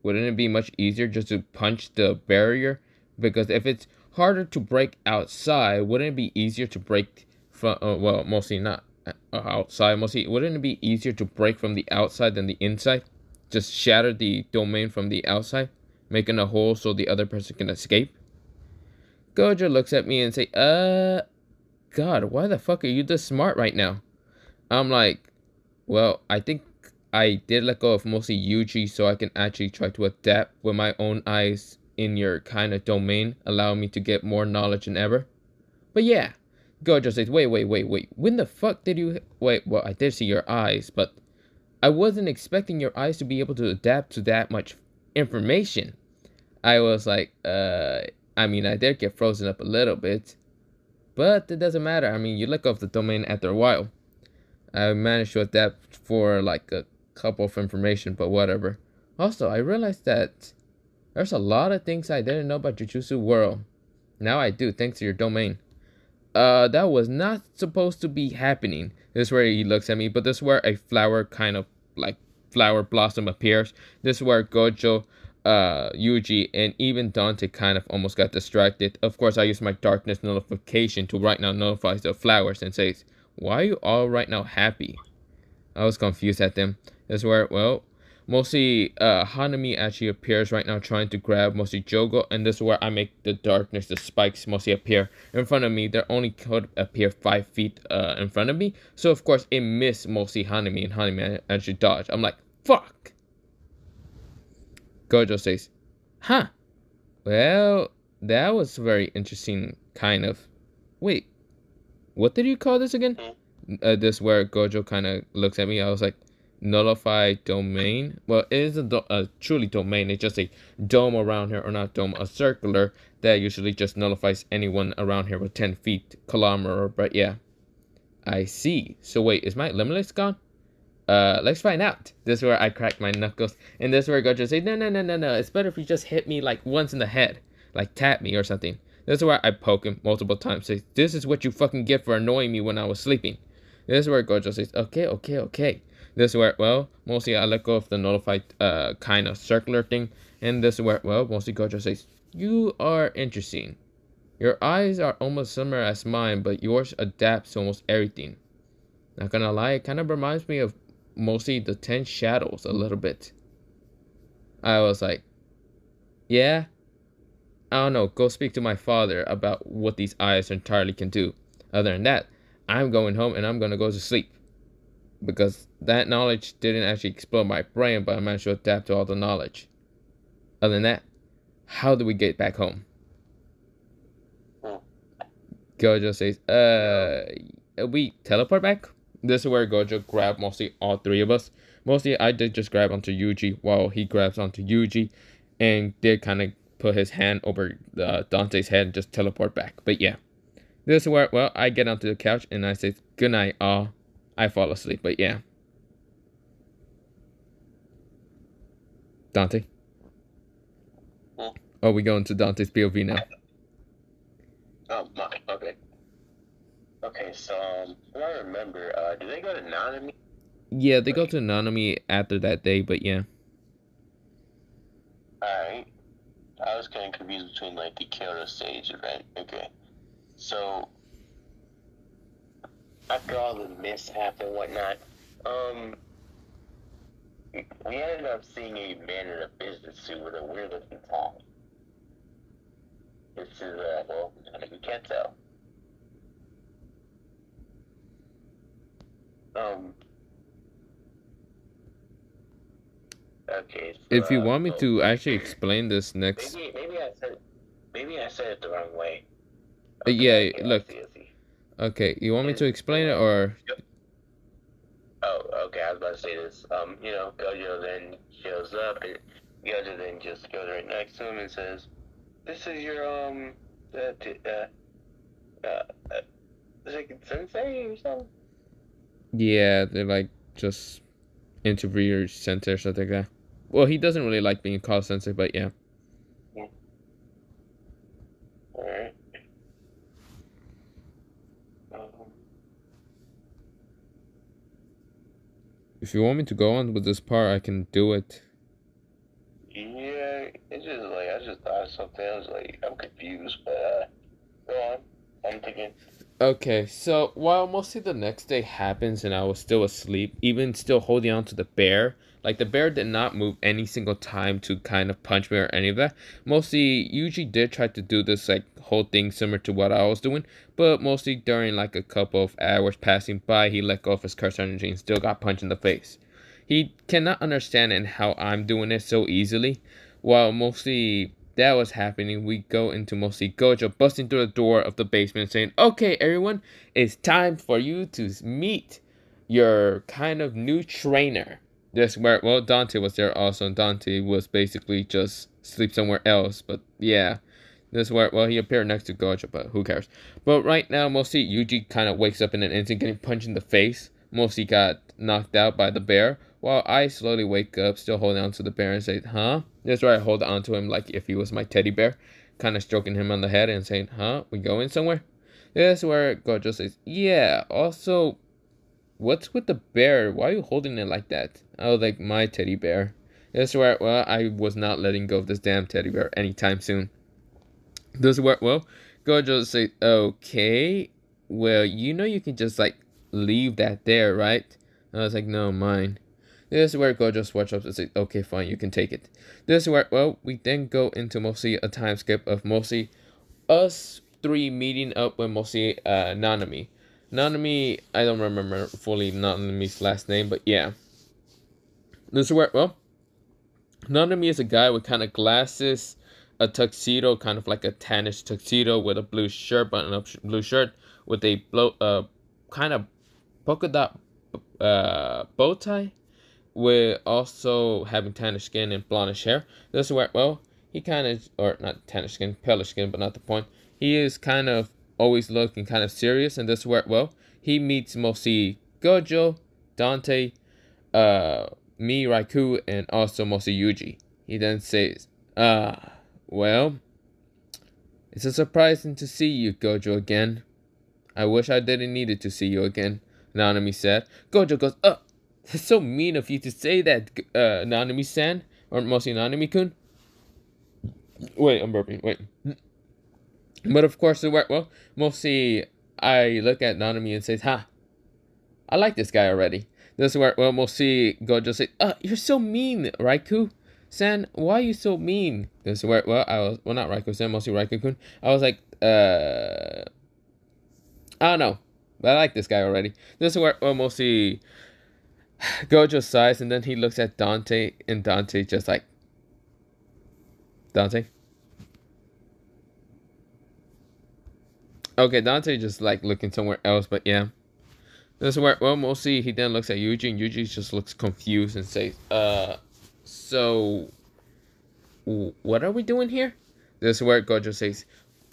Wouldn't it be much easier just to punch the barrier? Because if it's harder to break outside, wouldn't it be easier to break from, well, mostly not outside, mostly, wouldn't it be easier to break from the outside than the inside? Just shatter the domain from the outside, making a hole so the other person can escape? Gojo looks at me and say, God, why the fuck are you this smart right now? I'm like, well, I think I did let go of mostly Yuji so I can actually try to adapt with my own eyes in your kind of domain, allowing me to get more knowledge than ever. But yeah, Gojo says, wait. When the fuck did you... Wait, well, I did see your eyes, but I wasn't expecting your eyes to be able to adapt to that much information. I was like, I mean, I did get frozen up a little bit, but it doesn't matter. I mean, you let go of the domain after a while. I managed to adapt for like a couple of information, but whatever. Also, I realized that there's a lot of things I didn't know about Jujutsu World. Now I do, thanks to your domain. That was not supposed to be happening. This is where he looks at me, but this is where a flower kind of like flower blossom appears. This is where Gojo, Yuji, and even Dontae kind of almost got distracted. Of course, I used my darkness notification to right now notify the flowers and says, why are you all right now happy? I was confused at them. That's where, well, mostly Hanami actually appears right now trying to grab mostly Jogo, and this is where I make the darkness, the spikes mostly appear in front of me. They only could appear 5 feet in front of me, so of course it missed mostly Hanami, and Hanami actually dodged. I'm like, fuck! Gojo says, huh, well, that was very interesting, kind of. Wait, what did you call this again? This where Gojo kind of looks at me. I was like, nullify domain. Well, it is a truly domain. It's just a dome around here, or not dome, a circular that usually just nullifies anyone around here with 10 feet, kilometer. But yeah, I see. So wait, is my limitless gone? Let's find out. This is where I crack my knuckles, and this is where Gojo say, no. It's better if you just hit me like once in the head, like tap me or something. This is where I poke him multiple times. Say, this is what you fucking get for annoying me when I was sleeping. This is where Gojo says, okay. This is where, well, mostly I let go of the nullified kind of circular thing. And this is where, well, mostly Gojo says, you are interesting. Your eyes are almost similar as mine, but yours adapts to almost everything. Not gonna lie, it kind of reminds me of mostly the 10 Shadows a little bit. I was like, yeah? I don't know, go speak to my father about what these eyes entirely can do. Other than that, I'm going home and I'm gonna go to sleep. Because that knowledge didn't actually explode my brain, but I managed to adapt to all the knowledge. Other than that, how do we get back home? Gojo says, we teleport back? This is where Gojo grabbed mostly all 3 of us. Mostly I did just grab onto Yuji while he grabs onto Yuji, and did kind of put his hand over Dante's head and just teleport back. But yeah, this is where, well, I get onto the couch and I say, good night, all. I fall asleep, but yeah. Dante? Oh, we going to Dante's POV now. Oh, my, okay. Okay, so, I remember, do they go to Nanami? Yeah, they go to Nanami after that day, but yeah. Alright. I was kind of confused between, like, the Kyoto stage event. Okay. So, after all the mishap and whatnot, we ended up seeing a man in a business suit with a weird-looking tie. This is, well, you can't tell. Okay. So, if you want me to actually explain this next, maybe I said it the wrong way. yeah, look. Okay, you want me to And explain it or? yep. Oh, okay. I was about to say this. Gojo then shows up, and Gojo then just goes right next to him and says, "This is your uh, uh like sensei or something." Yeah, they're like just interviewer center or something like that. Well, he doesn't really like being called censor, but yeah. Yeah. All right. Um, If you want me to go on with this part, I can do it. yeah, it's just like I just thought of something. I was like, I'm confused, but go on. I'm thinking. Okay, so while mostly the next day happens and I was still asleep, even still holding on to the bear, like the bear did not move any single time to kind of punch me or any of that. Mostly, usually did try to do this like whole thing similar to what I was doing, but mostly during like a couple of hours passing by, he let go of his curse energy and still got punched in the face. He cannot understand and how I'm doing it so easily, while mostly that was happening, we go into mostly Gojo busting through the door of the basement saying, "Okay, everyone, it's time for you to meet your kind of new trainer." This where, well, Dontae was there also, and Dontae was basically just sleep somewhere else, but yeah. This where, well, he appeared next to Gojo, but who cares? But right now, mostly Yuji kind of wakes up in an instant, getting punched in the face. Mostly got knocked out by the bear, while I slowly wake up, still holding on to the bear and say, "Huh?" That's right, I hold on to him like if he was my teddy bear, kind of stroking him on the head and saying, "Huh? We going somewhere?" That's where Gojo says, "Yeah, also, what's with the bear? Why are you holding it like that?" I was like, "My teddy bear." That's where, well, I was not letting go of this damn teddy bear anytime soon. Does it work well? Gojo say, "Okay, well, you can just like leave that there, right?" I was like, "No, mine." This is where Gojo switch up and say, "Okay, fine, you can take it." This is where, well, we then go into mostly a time skip of mostly us three meeting up with mostly Nanami. Nanami, I don't remember fully Nanami's last name, but yeah. This is where, well, Nanami is a guy with kind of glasses, a tuxedo, kind of like a tannish tuxedo with a blue shirt, button up blue shirt with a kind of polka dot bow tie, with also having tannish skin and blondish hair. This is where, well, he kind of, or not tannish skin, palish skin, but not the point. He is kind of always looking kind of serious, and this is where, well, he meets mostly Gojo, Dontae, uh, me, Raikou, and also mostly Yuji. He then says, well, it's a surprising to see you, Gojo, again. I wish I didn't needed to see you again, Nanami said. Gojo goes, it's so mean of you to say that, Nanami-san, or mostly Nanami-kun. Wait, I'm burping, wait. But of course, well, mostly I look at Nanami and say, "Ha, I like this guy already." This is where, well, mostly Gojo say, you're so mean, Raikou-san, why are you so mean?" This is where, well, I was, well, not Raikou-san, mostly Raikou-kun. I was like, I don't know. But I like this guy already. This is where, well, mostly Gojo sighs, and then he looks at Dontae, and Dontae just like, Dontae? Okay, Dontae just like looking somewhere else, but yeah. This is where, well, mostly he then looks at Yuji, and Yuji just looks confused and says, so, what are we doing here? This is where Gojo says,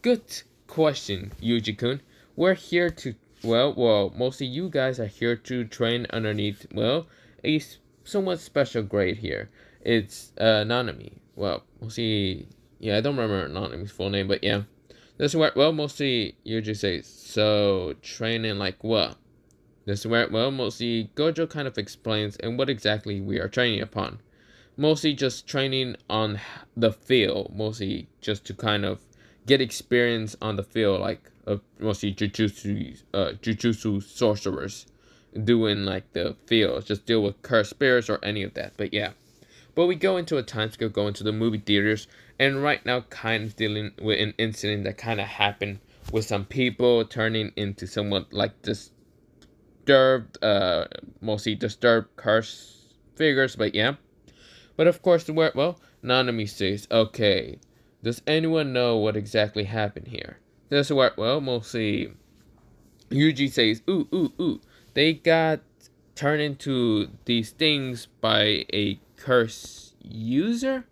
"Good question, Yuji-kun. We're here to, well, mostly you guys are here to train underneath, well, a somewhat special grade here. It's, Nanami. Well, mostly, yeah, I don't remember Nanami's full name, but yeah. This is where, well, mostly Yuji says, so, training like what?" This is where, well, mostly Gojo kind of explains and what exactly we are training upon. Mostly just training on the field, mostly just to kind of get experience on the field, like mostly jujutsu sorcerers doing like the field, just deal with cursed spirits or any of that. But yeah, but we go into a time skip, go into the movie theaters, and right now kind of dealing with an incident that kind of happened with some people turning into somewhat like mostly disturbed cursed figures. But yeah. But of course, well, Nanami says, "Okay, does anyone know what exactly happened here?" This is where, well, mostly Yuji says, ooh, ooh, ooh. They got turned into these things by a curse user?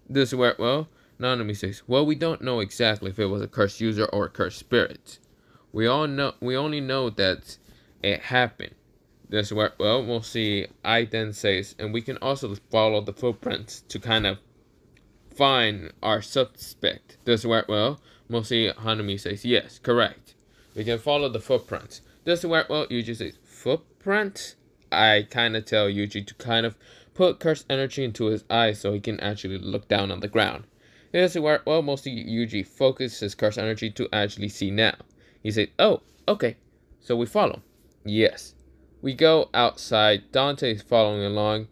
This is where, well, Nanami says, well, we don't know exactly if it was a cursed user or a cursed spirit. We only know that it happened. This is where, well, we'll see. I then says, and we can also follow the footprints to kind of find our suspect. This is where, well, we'll see. Hanami says, yes, correct. We can follow the footprints. This is where, well, Yuji says, footprints? I kind of tell Yuji to kind of put cursed energy into his eyes so he can actually look down on the ground. This is where, well, mostly Yuji focuses his cursed energy to actually see now. He said, oh, okay, so we follow. Yes. We go outside. Dontae is following along.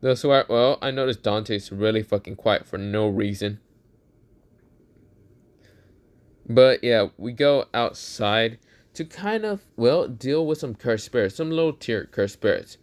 This where, well, I noticed Dontae's really fucking quiet for no reason. But yeah, we go outside to well, deal with some cursed spirits, some low tier cursed spirits.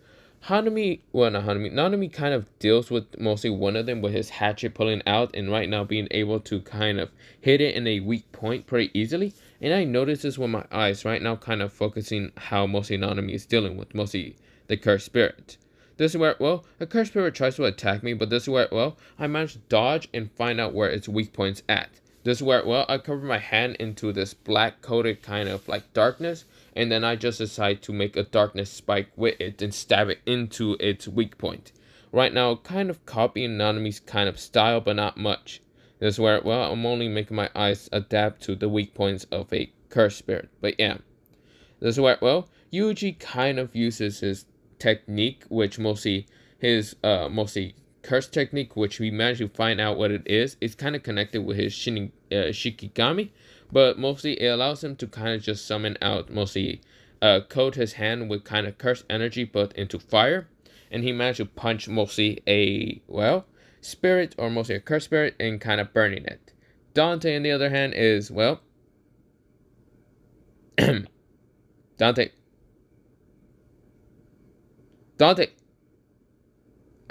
Nanami kind of deals with mostly one of them with his hatchet pulling out and right now being able to kind of hit it in a weak point pretty easily. And I notice this with my eyes right now, kind of focusing how mostly Nanami is dealing with mostly the cursed spirit. This is where, well, a cursed spirit tries to attack me, but this is where, well, I managed to dodge and find out where its weak point's at. This is where, well, I cover my hand into this black coated kind of like darkness, and then I just decide to make a darkness spike with it and stab it into its weak point. Right now, kind of copying Nanami's kind of style, but not much. This is where, well, I'm only making my eyes adapt to the weak points of a cursed spirit. But yeah, this is where, well, Yuji kind of uses his technique, which mostly curse technique, which we managed to find out what it is. It's kind of connected with his Shikigami, but mostly it allows him to kind of just summon out, mostly coat his hand with kind of curse energy, but into fire, and he managed to punch mostly a, well, spirit or mostly a curse spirit and kind of burning it. Dontae, on the other hand, is, well, Dontae.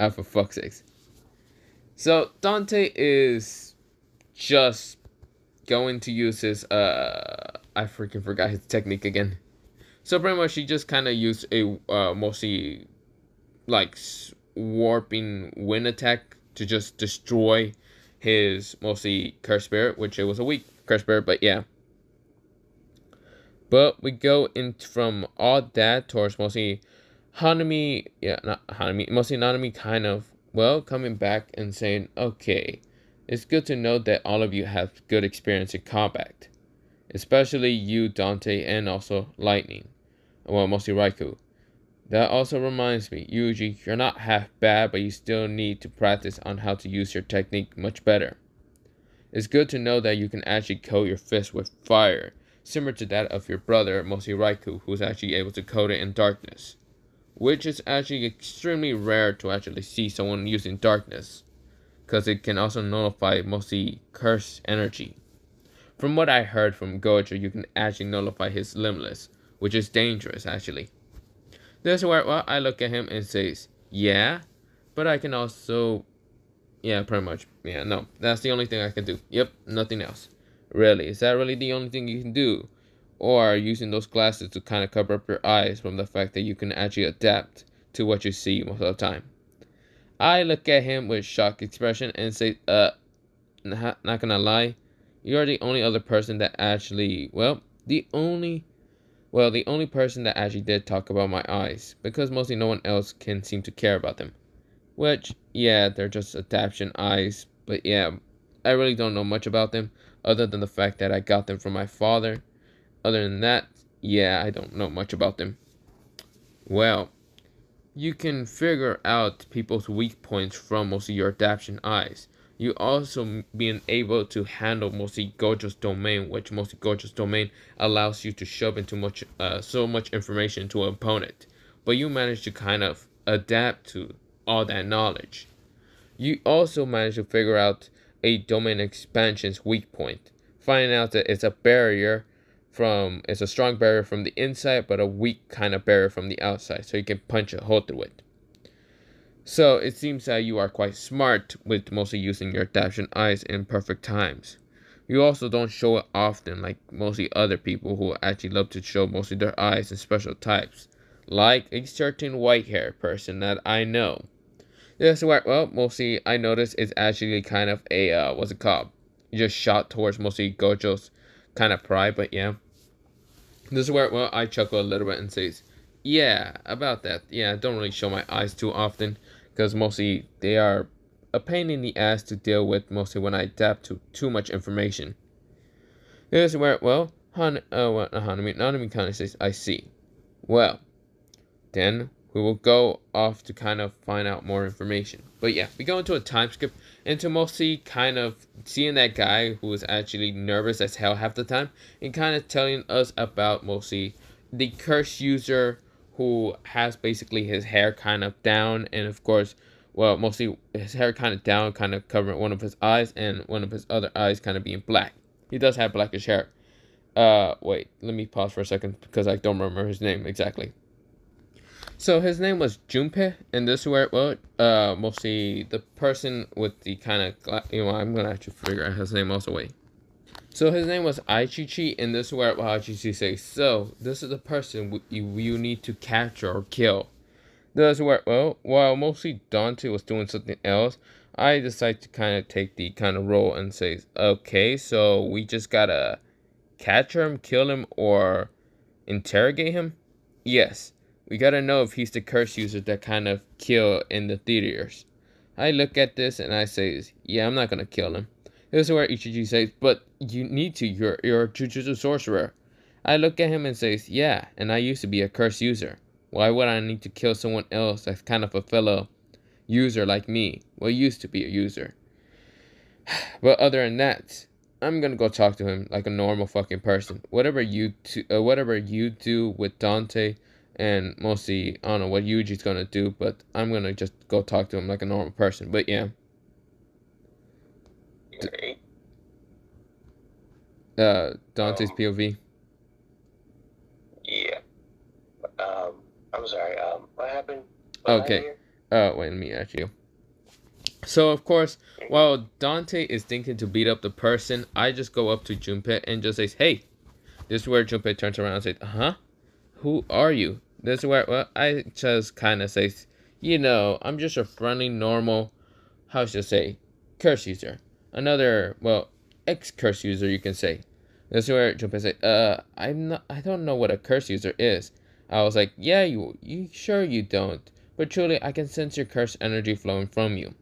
Oh, for fuck's sakes. So Dontae is just going to use his I freaking forgot his technique again. So pretty much he just kind of used a mostly like warping wind attack to just destroy his mostly curse spirit, which it was a weak curse spirit, but yeah. But we go in from all that towards mostly Hanami, yeah, not Hanami, mostly Nanami kind of, well, coming back and saying, okay, it's good to know that all of you have good experience in combat. Especially you, Dontae, and also Lightning. Well, mostly Raikou. That also reminds me, Yuji, you're not half bad, but you still need to practice on how to use your technique much better. It's good to know that you can actually coat your fist with fire, similar to that of your brother, mostly Raikou, who's actually able to coat it in darkness. Which is actually extremely rare to actually see someone using darkness, because it can also nullify mostly curse energy. From what I heard from Gojo, you can actually nullify his limitless, which is dangerous actually. This is where, well, I look at him and says, yeah, but I can also, yeah, pretty much, yeah, no, that's the only thing I can do. Yep, nothing else. Really, is that really the only thing you can do? Or using those glasses to kind of cover up your eyes from the fact that you can actually adapt to what you see most of the time. I look at him with shocked expression and say, not gonna lie, you're the only other person that actually, the only person that actually did talk about my eyes, because mostly no one else can seem to care about them. Which, yeah, they're just adaptation eyes, but yeah, I really don't know much about them, other than the fact that I got them from my father. Other than that, yeah, I don't know much about them. Well, you can figure out people's weak points from mostly your adaptation eyes. You also being able to handle mostly Gojo's domain, which mostly Gojo's domain allows you to shove into so much information to an opponent. But you manage to kind of adapt to all that knowledge. You also manage to figure out a domain expansion's weak point, finding out that it's a strong barrier from the inside, but a weak kind of barrier from the outside, so you can punch a hole through it. So it seems that you are quite smart with mostly using your adaptation eyes in perfect times. You also don't show it often like mostly other people who actually love to show mostly their eyes and special types. Like a certain white hair person that I know. This is where, well, mostly I noticed it's actually kind of a, what's it called? Just shot towards mostly Gojo's kind of pride, but yeah. This is where, well, I chuckle a little bit and says, yeah, about that. Yeah, I don't really show my eyes too often because mostly they are a pain in the ass to deal with mostly when I adapt to too much information. This is where, well, Hanami kind of says, I see. Well, then we will go off to kind of find out more information. But yeah, we go into a time skip into mostly kind of seeing that guy who is actually nervous as hell half the time and kind of telling us about mostly the curse user who has basically his hair kind of down and of course, well, mostly his hair kind of down, kind of covering one of his eyes and one of his other eyes kind of being black. He does have blackish hair. Wait, let me pause for a second because I don't remember his name exactly. So his name was Junpei, and this is where, well, mostly the person with the kind of, I'm gonna actually figure out his name also, wait. So his name was Aichichi, and this is where, well, Aichichi says, so, this is the person you need to capture or kill. This is where, well, while mostly Dontae was doing something else, I decided to kind of take the kind of role and say, okay, so we just gotta capture him, kill him, or interrogate him? Yes. We gotta know if he's the curse user that kind of kill in the theaters. I look at this and I say, yeah, I'm not gonna kill him. This is where Ichiji says, but you need to, you're a Jujutsu sorcerer. I look at him and says, yeah, and I used to be a curse user. Why would I need to kill someone else that's kind of a fellow user like me? Well, used to be a user. But other than that, I'm gonna go talk to him like a normal fucking person. Whatever you do with Dontae, and mostly, I don't know what Yuji's gonna do, but I'm gonna just go talk to him like a normal person. But yeah. Dante's POV. Yeah. I'm sorry. What happened? Okay. Wait, let me ask you. So, of course, while Dontae is thinking to beat up the person, I just go up to Junpei and just say, hey. This is where Junpei turns around and says, huh? Who are you? This is where, well, I just kind of say, I'm just a friendly, normal, how should I say, curse user. Another, well, ex-curse user, you can say. This is where Junpei said, I don't know what a curse user is. I was like, yeah, you sure you don't. But truly, I can sense your curse energy flowing from you.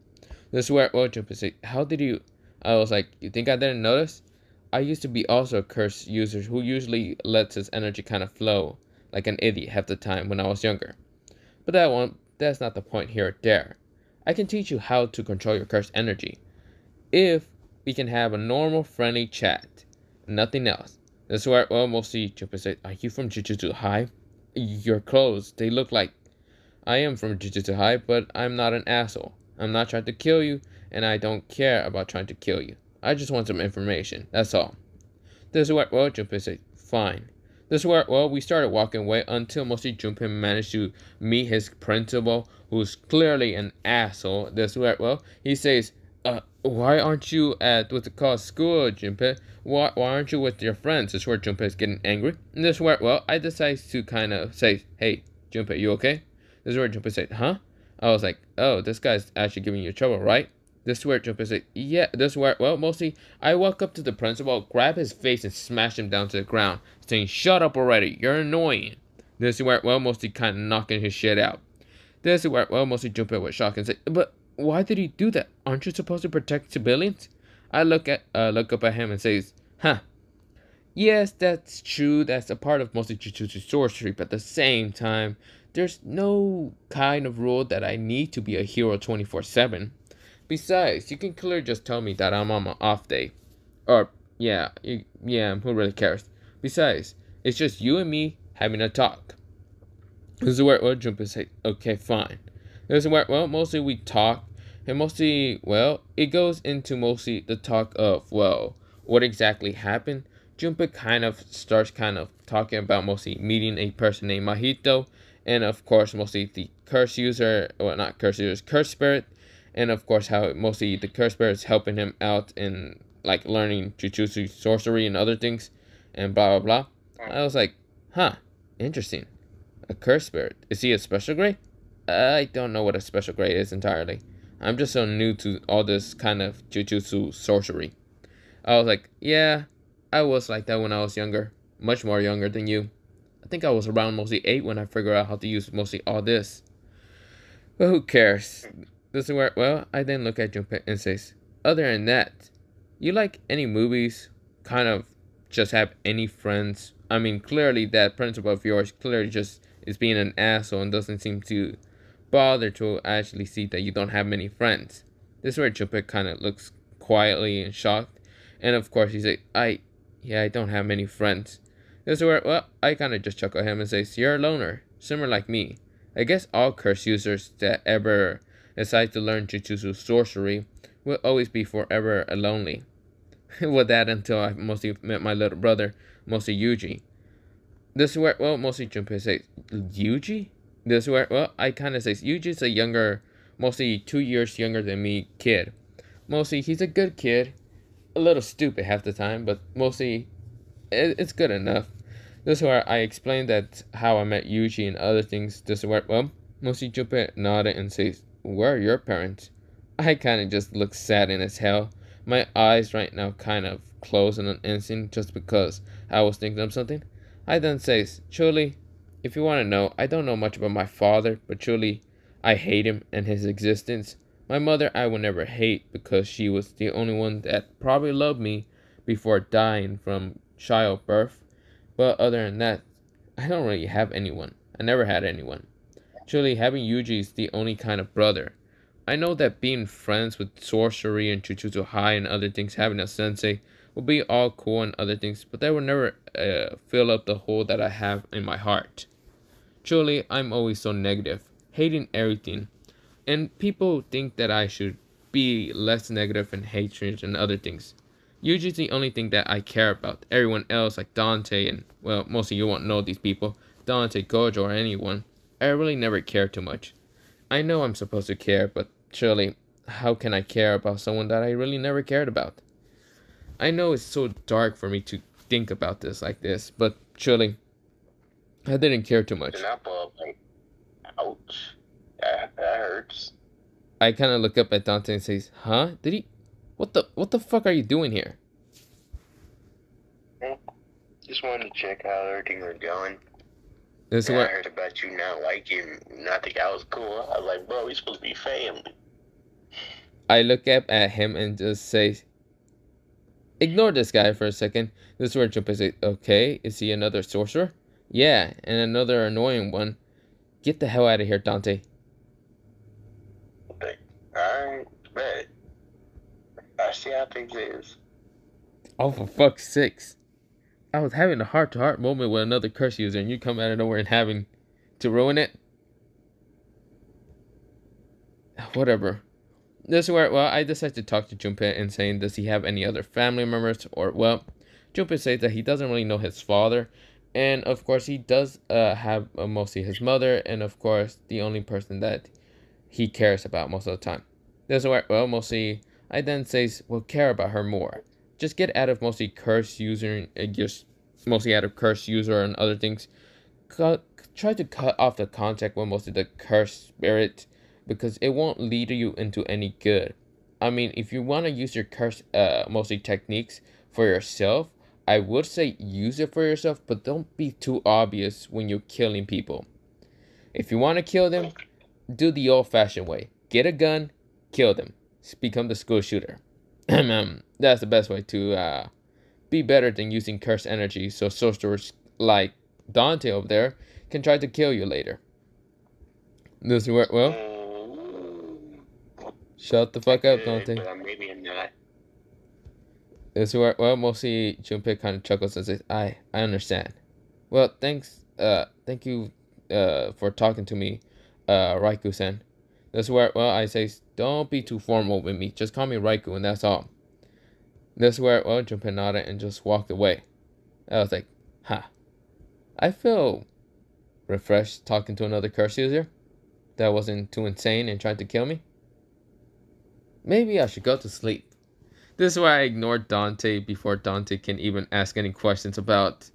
This is where, well, Junpei said, how did you? I was like, you think I didn't notice? I used to be also a curse user who usually lets his energy kind of flow like an idiot half the time when I was younger. But that's not the point here or there. I can teach you how to control your cursed energy. If we can have a normal friendly chat. Nothing else. This is where, well, mostly Junpei said, are you from Jujutsu High? Your clothes, they look like I am from Jujutsu High, but I'm not an asshole. I'm not trying to kill you, and I don't care about trying to kill you. I just want some information, that's all. This is where, well, Junpei said, fine. This is where, well, we started walking away until mostly Junpei managed to meet his principal, who's clearly an asshole. This is where, well, he says, why aren't you at what's it called, school, Junpei? Why aren't you with your friends? This is where Junpei is getting angry. And this is where, well, I decided to kind of say, hey, Junpei, you okay? This is where Junpei said, huh? I was like, oh, this guy's actually giving you trouble, right? This is where Junpei said, yeah, this is where, well, mostly, I walk up to the principal, grab his face, and smash him down to the ground, saying, shut up already, you're annoying. This is where, well, mostly kind of knocking his shit out. This is where, well, mostly Junpei was shocked and said, but why did he do that? Aren't you supposed to protect civilians? I look up at him and says, huh. Yes, that's true, that's a part of mostly Jujutsu sorcery, but at the same time, there's no kind of rule that I need to be a hero 24/7. Besides, you can clearly just tell me that I'm on my off day. Or, yeah, who really cares? Besides, it's just you and me having a talk. This is where, well, Junpei said, okay, fine. This is where, well, mostly we talk. And mostly, well, it goes into mostly the talk of, well, what exactly happened. Junpei kind of starts kind of talking about mostly meeting a person named Mahito. And, of course, mostly the curse user, well, not curse users, curse spirit. And of course, how mostly the curse spirit is helping him out in like learning Jujutsu sorcery and other things, and blah blah blah. I was like, huh, interesting. A curse spirit. Is he a special grade? I don't know what a special grade is entirely. I'm just so new to all this kind of Jujutsu sorcery. I was like, yeah, I was like that when I was younger. Much more younger than you. I think I was around mostly 8 when I figured out how to use mostly all this. But who cares? This is where, well, I then look at Junpei and says, other than that, you like any movies? Kind of just have any friends? I mean, clearly that principal of yours clearly just is being an asshole and doesn't seem to bother to actually see that you don't have many friends. This is where Junpei kind of looks quietly and shocked. And of course, he's like, yeah, I don't have many friends. This is where, well, I kind of just chuckle at him and say, you're a loner, similar like me. I guess all curse users that ever decide to learn Jujutsu sorcery will always be forever lonely. With that until I mostly met my little brother, mostly Yuji. This is where, well, mostly Junpei says, Yuji? This is where, well, I kind of say, Yuji's a younger, mostly 2 years younger than me kid. Mostly, he's a good kid. A little stupid half the time, but mostly, it's good enough. This is where I explained that how I met Yuji and other things. This is where, well, mostly Junpei nodded and says, where are your parents? I kind of just look sad as hell. My eyes right now kind of close in an instant just because I was thinking of something. I then says, truly, if you want to know, I don't know much about my father, but truly, I hate him and his existence. My mother I will never hate because she was the only one that probably loved me before dying from childbirth. But other than that, I don't really have anyone. I never had anyone. Truly, having Yuji is the only kind of brother. I know that being friends with sorcery and Jujutsu High and other things, having a sensei, will be all cool and other things, but that will never fill up the hole that I have in my heart. Truly, I'm always so negative, hating everything, and people think that I should be less negative and hatred and other things. Usually the only thing that I care about. Everyone else, like Dontae and, well, mostly you won't know these people, Dontae, Gojo, or anyone, I really never care too much. I know I'm supposed to care, but surely, how can I care about someone that I really never cared about? I know it's so dark for me to think about this like this, but surely, I didn't care too much. Like, ouch. That hurts. I kind of look up at Dante and says, huh? Did he? What the fuck are you doing here? Just wanted to check how everything was going. This I what heard about you not liking, not think I was cool. I was like, bro, we supposed to be family. I look up at him and just say, ignore this guy for a second. This is where Junpei says, okay, is he another sorcerer? Yeah, and another annoying one. Get the hell out of here, Dante. Okay. Alright, bet. I see how things is. Oh, for fuck's sakes. I was having a heart-to-heart moment with another curse user, and you come out of nowhere and having to ruin it? Whatever. This is where, well, I decided to talk to Junpei and saying, does he have any other family members? Or, well, Junpei says that he doesn't really know his father. And, of course, he does have mostly his mother. And, of course, the only person that he cares about most of the time. This is where, well, mostly, I then says, well, care about her more. Just get out of mostly curse user, just mostly out of curse user and other things. Try to cut off the contact with mostly the curse spirit, because it won't lead you into any good. I mean, if you want to use your curse mostly techniques for yourself, I would say use it for yourself, but don't be too obvious when you're killing people. If you want to kill them, do the old-fashioned way. Get a gun, kill them. Become the school shooter. That's the best way to be better than using curse energy, so sorcerers like Dontae over there can try to kill you later. This work well? Shut the fuck up, Dontae. Maybe not. This work well? Mostly Junpei kind of chuckles and says, I understand. Well, thank you for talking to me, Raikou-san. This where, well, I say, don't be too formal with me. Just call me Raikou, and that's all. This where, well, Junpei nodded and just walked away. I was like, I feel refreshed talking to another curse user that wasn't too insane and tried to kill me. Maybe I should go to sleep. This is why I ignored Dontae before Dontae can even ask any questions about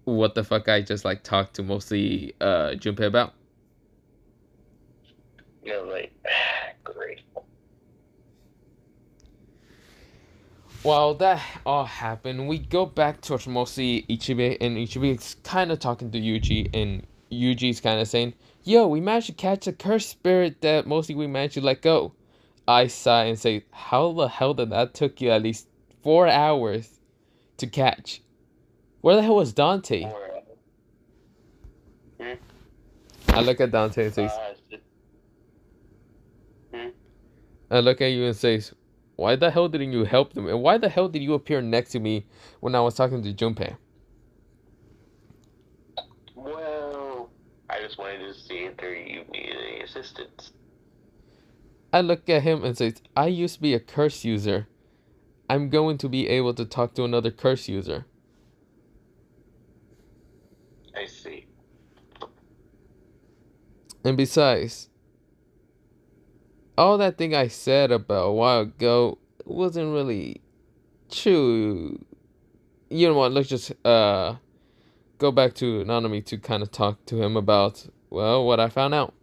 what the fuck I just like talked to mostly Junpei about. Like, great. While that all happened, we go back towards mostly Ichibe, and Ichibe is kind of talking to Yuji, and Yuji's kind of saying, "Yo, we managed to catch a cursed spirit that mostly we managed to let go." I sigh and say, "How the hell did that took you at least 4 hours to catch? Where the hell was Dontae?" Or, hmm? I look at Dontae and says, Hmm? I look at you and says, "Why the hell didn't you help them? And why the hell did you appear next to me when I was talking to Junpei?" Well, I just wanted to see if you needed any assistance. I look at him and says, "I used to be a curse user. I'm going to be able to talk to another curse user." I see. And besides, all that thing I said about a while ago wasn't really true. You know what? Let's just go back to Nanami to kind of talk to him about, well, what I found out.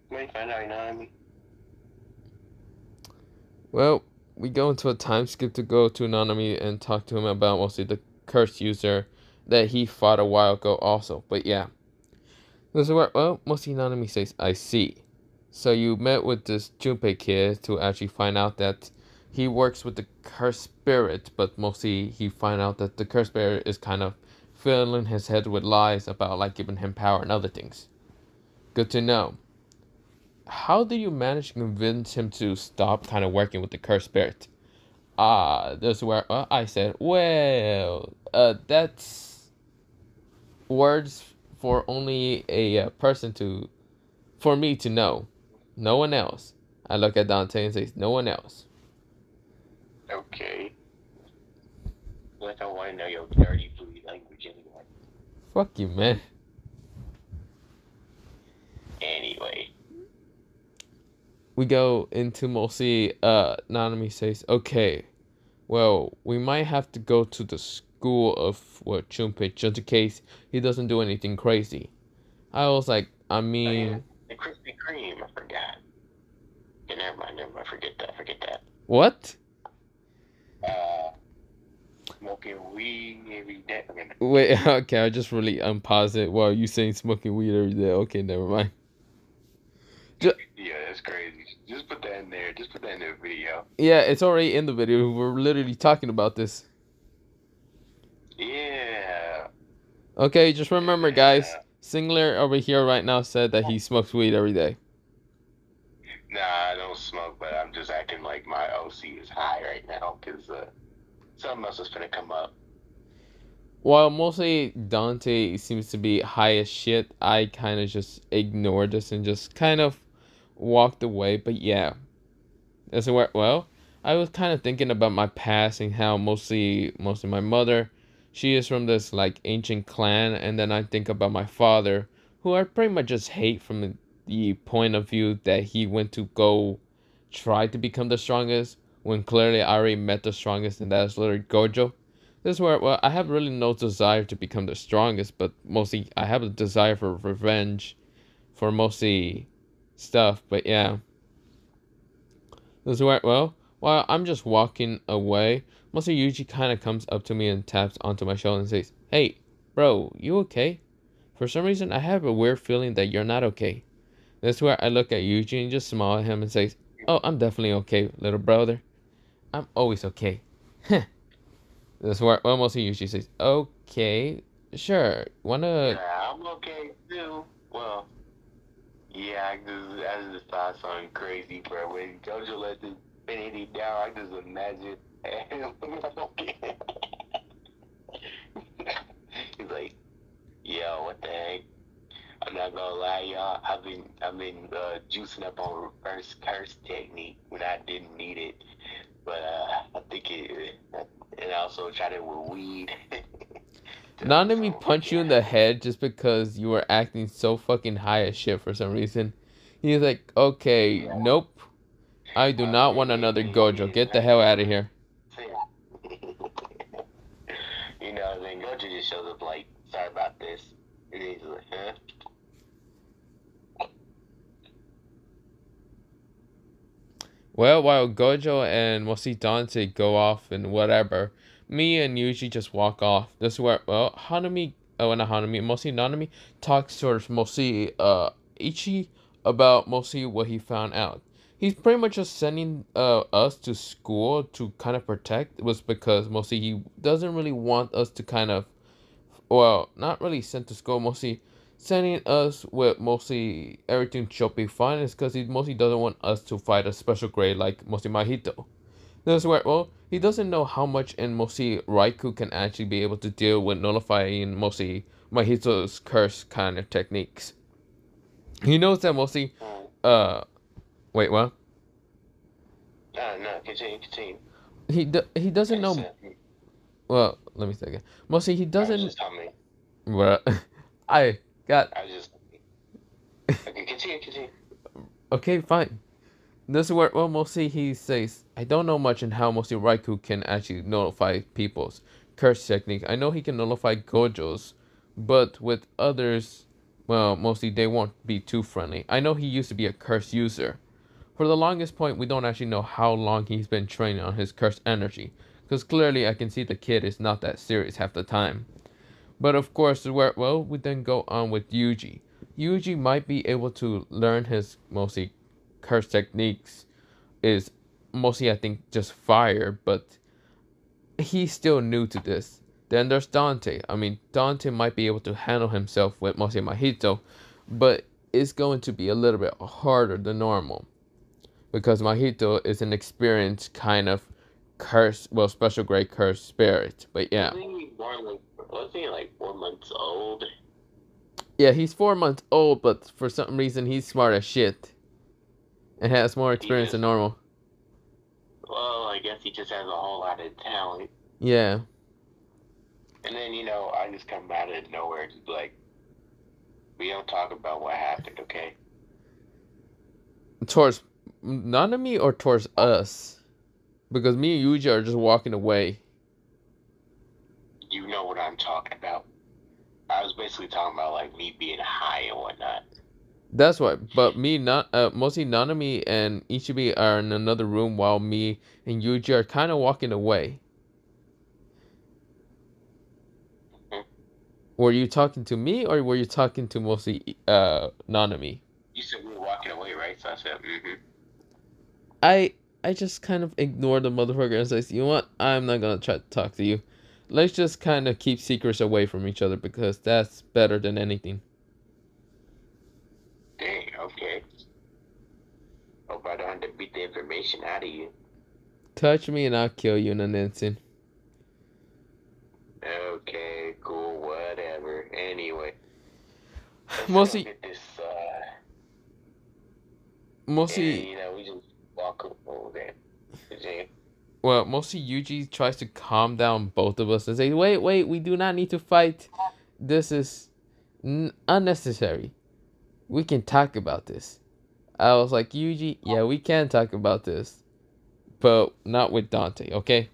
When you find out, you know what I mean? Well, we go into a time skip to go to Nanami and talk to him about mostly the curse user that he fought a while ago also. But yeah. This is where, well, mostly Nanami says, "I see. So you met with this Junpei kid to actually find out that he works with the cursed spirit, but mostly he find out that the cursed spirit is kind of filling his head with lies about like giving him power and other things. Good to know. How did you manage to convince him to stop kind of working with the cursed spirit?" This is where I said, "Well, that's words for only a person to, for me to know. No one else." I look at Dante and say, "No one else." Okay. Like, I want to know your dirty food language anyway. Fuck you, man. Anyway. We go into mostly, Nanami says, "Okay, well, we might have to go to the school of what Junpei just in case he doesn't do anything crazy." I was like, I Oh, yeah. mean, The Krispy Kreme, I forgot. Yeah, never mind. Forget that. what? Uh, Smoking weed every day. Wait, okay, I just really unpause it while you saying smoking weed every day. Okay, never mind. Just, Yeah, that's crazy. Just put that in there. Just put that in the video. yeah, it's already in the video. We're literally talking about this. Yeah. Okay, just remember, guys. Yeah. Singler over here right now said that he smokes weed every day. Nah, I don't smoke, but I'm just acting like my OC is high right now because something else is gonna come up. While mostly Dante seems to be high as shit, I kind of just ignored this and just kind of walked away. But yeah, that's where. Well, I was kind of thinking about my past and how mostly my mother, she is from this like ancient clan, and then I think about my father, who I pretty much just hate from the point of view that he went to go try to become the strongest when clearly I already met the strongest, and that is literally Gojo. This is where, well, I have really no desire to become the strongest, but mostly I have a desire for revenge, for mostly stuff. But yeah, this is where, well, while I'm just walking away, mostly Yuji kind of comes up to me and taps onto my shoulder and says, "Hey, bro, you okay? For some reason, I have a weird feeling that you're not okay." That's where I look at Yuji and just smile at him and say, "Oh, I'm definitely okay, little brother. I'm always okay." That's where almost he usually says, "Okay, sure. Wanna?" Yeah, I'm okay too. Well, yeah, I just thought something crazy, bro. When Jojo let this Infinity down, I just imagine him. He's like, yo, what the heck? I'm not gonna lie, y'all. I've been juicing up on reverse curse technique when I didn't need it, but I think and also tried it with weed. Not let me So punch you yeah, in the head just because you were acting so fucking high as shit for some reason. He's like, "Okay, yeah. nope. I do not want another Gojo. Get the hell out of here. Then Gojo just shows up like, sorry about this. And he's like, huh? Well, while Gojo and mostly Dontae go off and whatever, me and Yuji just walk off. This is where, well, Hanami, oh, not Hanami, mostly Nanami talks towards mostly Ichi about mostly what he found out. He's pretty much just sending us to school to kind of protect. It was because mostly he doesn't really want us to kind of, well, not really sent to school, mostly sending us with mostly everything should be fine is because he mostly doesn't want us to fight a special grade like mostly Mahito. That's where, well, he doesn't know how much in mostly Raikou can actually be able to deal with nullifying mostly Mahito's curse kind of techniques. He knows that mostly, wait, what? No, continue. He doesn't know. Well, let me say again. Mostly he doesn't. Just tell me. Well, I got. I just. Okay, continue. Okay, fine. This is where, well, mostly he says, I don't know much in how mostly Raikou can actually nullify people's curse technique. I know he can nullify Gojo's, but with others, well, mostly they won't be too friendly. I know he used to be a curse user. For the longest point, we don't actually know how long he's been training on his curse energy, because clearly I can see the kid is not that serious half the time. But of course, where, well, we then go on with Yuji. Yuji might be able to learn his mostly curse techniques is mostly I think just fire, but he's still new to this. Then there's Dontae. I mean, Dontae might be able to handle himself with mostly Mahito, but it's going to be a little bit harder than normal because Mahito is an experienced kind of curse, well, special grade curse spirit. But yeah. Was he like 4 months old? Yeah, he's 4 months old, but for some reason he's smart as shit and has more experience than normal. Well, I guess he just has a whole lot of talent. Yeah. And then, I just come out of nowhere to be like, we don't talk about what happened, okay? Towards Nanami or towards us? Because me and Yuji are just walking away. You know what I'm talking about. I was basically talking about, like, me being high and whatnot. That's why. But mostly Nanami and Ichibi are in another room while me and Yuji are kind of walking away. Mm-hmm. Were you talking to me or were you talking to mostly Nanami? You said we were walking away, right? So I said, I just kind of ignored the motherfucker and says, you know what? I'm not gonna try to talk to you. Let's just kind of keep secrets away from each other because that's better than anything. Dang, okay. Hope I don't have to beat the information out of you. Touch me and I'll kill you in an instant. Okay, cool, whatever. Anyway. Mostly. We just walk over there. Well, mostly Yuji tries to calm down both of us and say, wait, we do not need to fight. This is unnecessary. We can talk about this. I was like, Yuji, yeah, we can talk about this. But not with Dontae, okay?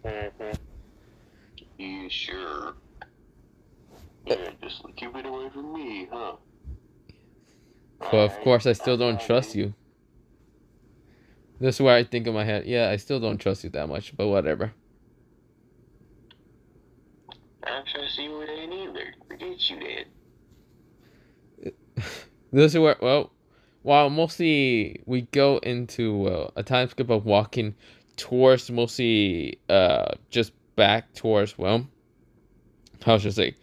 Mm-hmm. You sure? Yeah, just keep it away from me, huh? But of course, I still don't trust you. This is where I think in my head, yeah, I still don't trust you that much, but whatever. I don't trust you with it either. Forget you did. This is where, well, while mostly we go into a time skip of walking towards mostly just back towards, well, how should I say?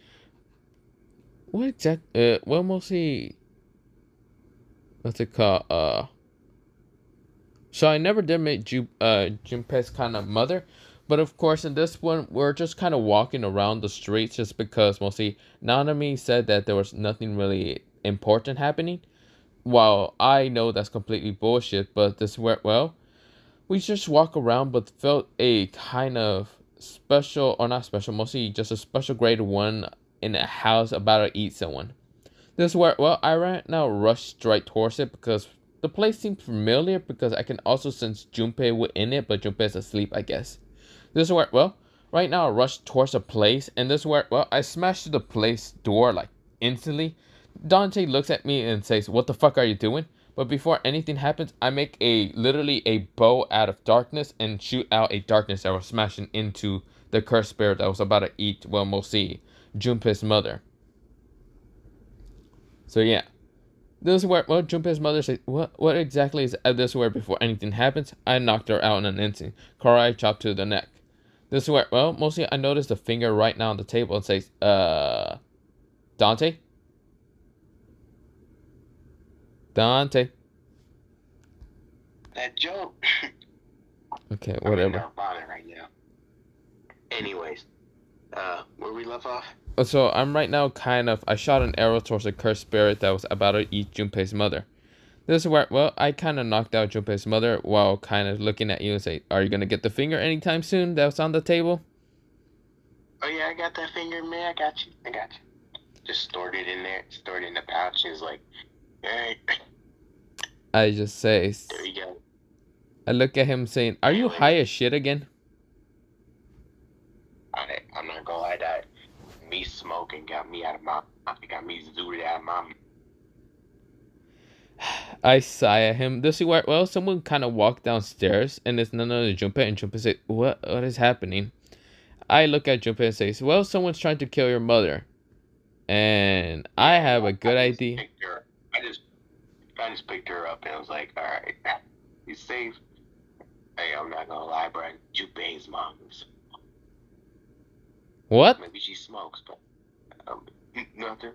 What exactly? Well, mostly, what's it called? So I never did meet Junpei's kind of mother, but of course in this one we're just kind of walking around the streets just because mostly Nanami said that there was nothing really important happening. While I know that's completely bullshit, but this where, well, we just walk around but felt a kind of special, or not special, mostly just a special grade one in a house about to eat someone. This is where, well, I right now rushed right towards it because the place seems familiar because I can also sense Junpei within it, but Junpei's asleep, I guess. This is where, well, right now I rush towards the place, and this is where, well, I smash the place door, like, instantly. Dontae looks at me and says, "What the fuck are you doing?" But before anything happens, I make literally a bow out of darkness and shoot out a darkness arrow smashing into the cursed spirit that was about to eat, well, mostly Junpei's mother. So yeah. This is where, well, Junpei's mother says, what exactly is this where before anything happens, I knocked her out in an instant. Karai chopped to the neck. This is where, well, mostly I notice the finger right now on the table and says, Dontae? Dontae. That joke. Okay, whatever. I'm on it right now. Anyways, where we left off? So I'm right now I shot an arrow towards a cursed spirit that was about to eat Junpei's mother. This is where, well, I kind of knocked out Junpei's mother while kind of looking at you and say, "Are you going to get the finger anytime soon that was on the table?" Oh yeah, I got that finger, man. I got you. Just stored it in there. Stored it in the pouch. It's like, hey. I just say, There you go. I look at him saying, "Are you high as shit again?" I'm not gonna lie, that me smoking got me zooted out of my. I sigh at him. This is where, well, someone kind of walked downstairs, and it's none other than Junpei, and Junpei says, what is happening? I look at Junpei and says, well, someone's trying to kill your mother. And I have a good idea. I just picked her up, and I was like, alright, you safe? Hey, I'm not gonna lie, bro. Junpei's mom. What? Maybe she smokes, but nothing.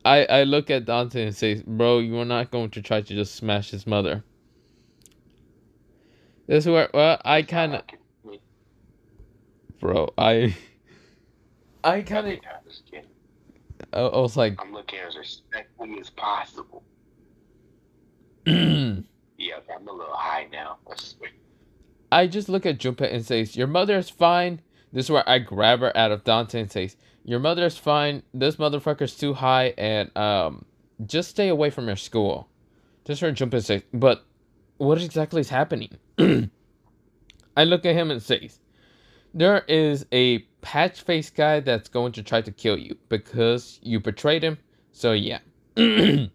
I look at Dante and say, bro, you are not going to try to just smash his mother. This is where, well, I kind of... Bro, I kind of... I was like... I'm looking as respectfully as possible. Yeah, I'm a little high now. I just look at Junpei and says, your mother is fine. This is where I grab her out of Dante and says, your mother is fine. This motherfucker's too high, and just stay away from your school. Just for Junpei and says, but what exactly is happening? I look at him and says, there is a patch-faced guy that's going to try to kill you because you betrayed him. So yeah. This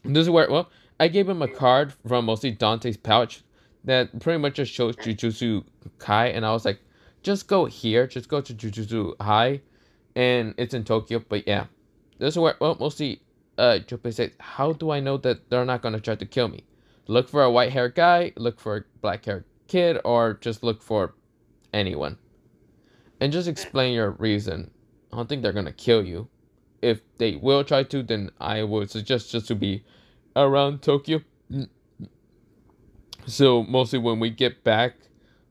is where, well, I gave him a card from mostly Dante's pouch that pretty much just shows Jujutsu Kai, and I was like, just go here, just go to Jujutsu High, and it's in Tokyo. But yeah, this is where, well, mostly Junpei says, how do I know that they're not gonna try to kill me? Look for a white-haired guy, look for a black-haired kid, or just look for anyone, and just explain your reason. I don't think they're gonna kill you. If they will try to, then I would suggest just to be around Tokyo. So mostly when we get back,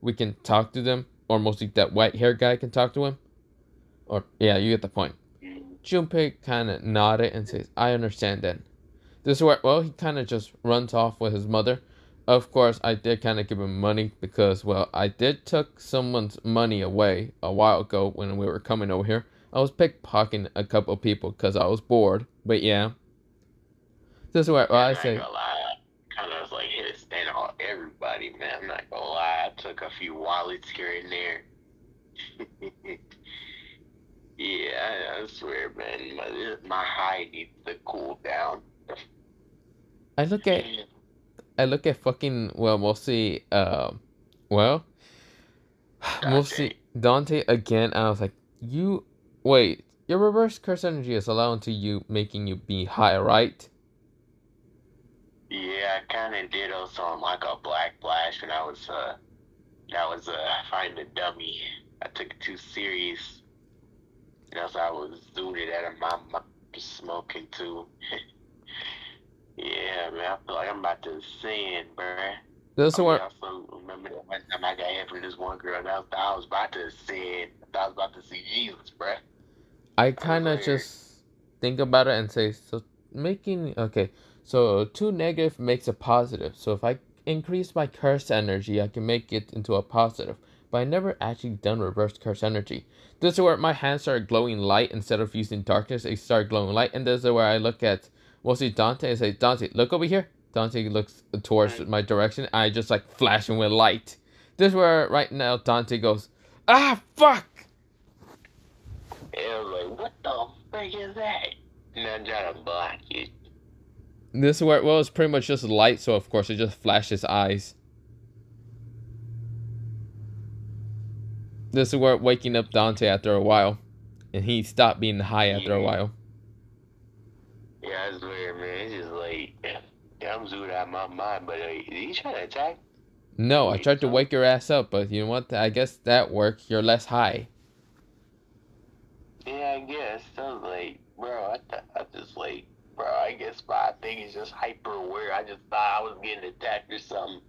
we can talk to them, or mostly that white hair guy can talk to him. Or yeah, you get the point. Junpei kind of nodded and says, I understand then. This is where, well, he kind of just runs off with his mother. Of course, I did kind of give him money because, well, I did took someone's money away a while ago when we were coming over here. I was pickpocketing a couple of people because I was bored. But yeah. This is where, well, I say... Kind of like hit a stand on everybody, man. I'm not gonna lie. I took a few wallets here and there. Yeah, I swear, man. My high needs to cool down. I look at fucking, well, mostly, mostly Dontae again. And I was like, wait, your reverse curse energy is allowing to you, making you be high, right? Yeah, I kind of did also on like a black flash when I was finding a dummy. I took it too serious. And also I was zooted out of my smoking too. Yeah, man, I feel like I'm about to sin, bruh. That's what. I also remember that one time I got hit from this one girl, and I was about to sin. I was about to see Jesus, bruh. I kind of just think about it and say, so okay, so 2 negative makes a positive. So if I increase my curse energy, I can make it into a positive. But I never actually done reverse curse energy. This is where my hands started glowing light instead of using darkness. They started glowing light, and this is where I look at mostly Dontae and say, Dontae, look over here. Dontae looks towards my direction. I just like flash him with light. This is where right now Dontae goes, ah, fuck! And I was like, what the frick is that? And I'm trying to block it. This is where, well, it's pretty much just light, so of course it just flashes eyes. This is where waking up Dontae after a while. And he stopped being high after a while. Yeah, I swear, man. It's just like, I'm zooted out of my mind, but did he try to attack? No, I tried to wake your ass up, but you know what? I guess that worked. You're less high. Yeah, I guess. I was like, bro, I just like, bro, I guess my thing is just hyper aware. I just thought I was getting attacked or something.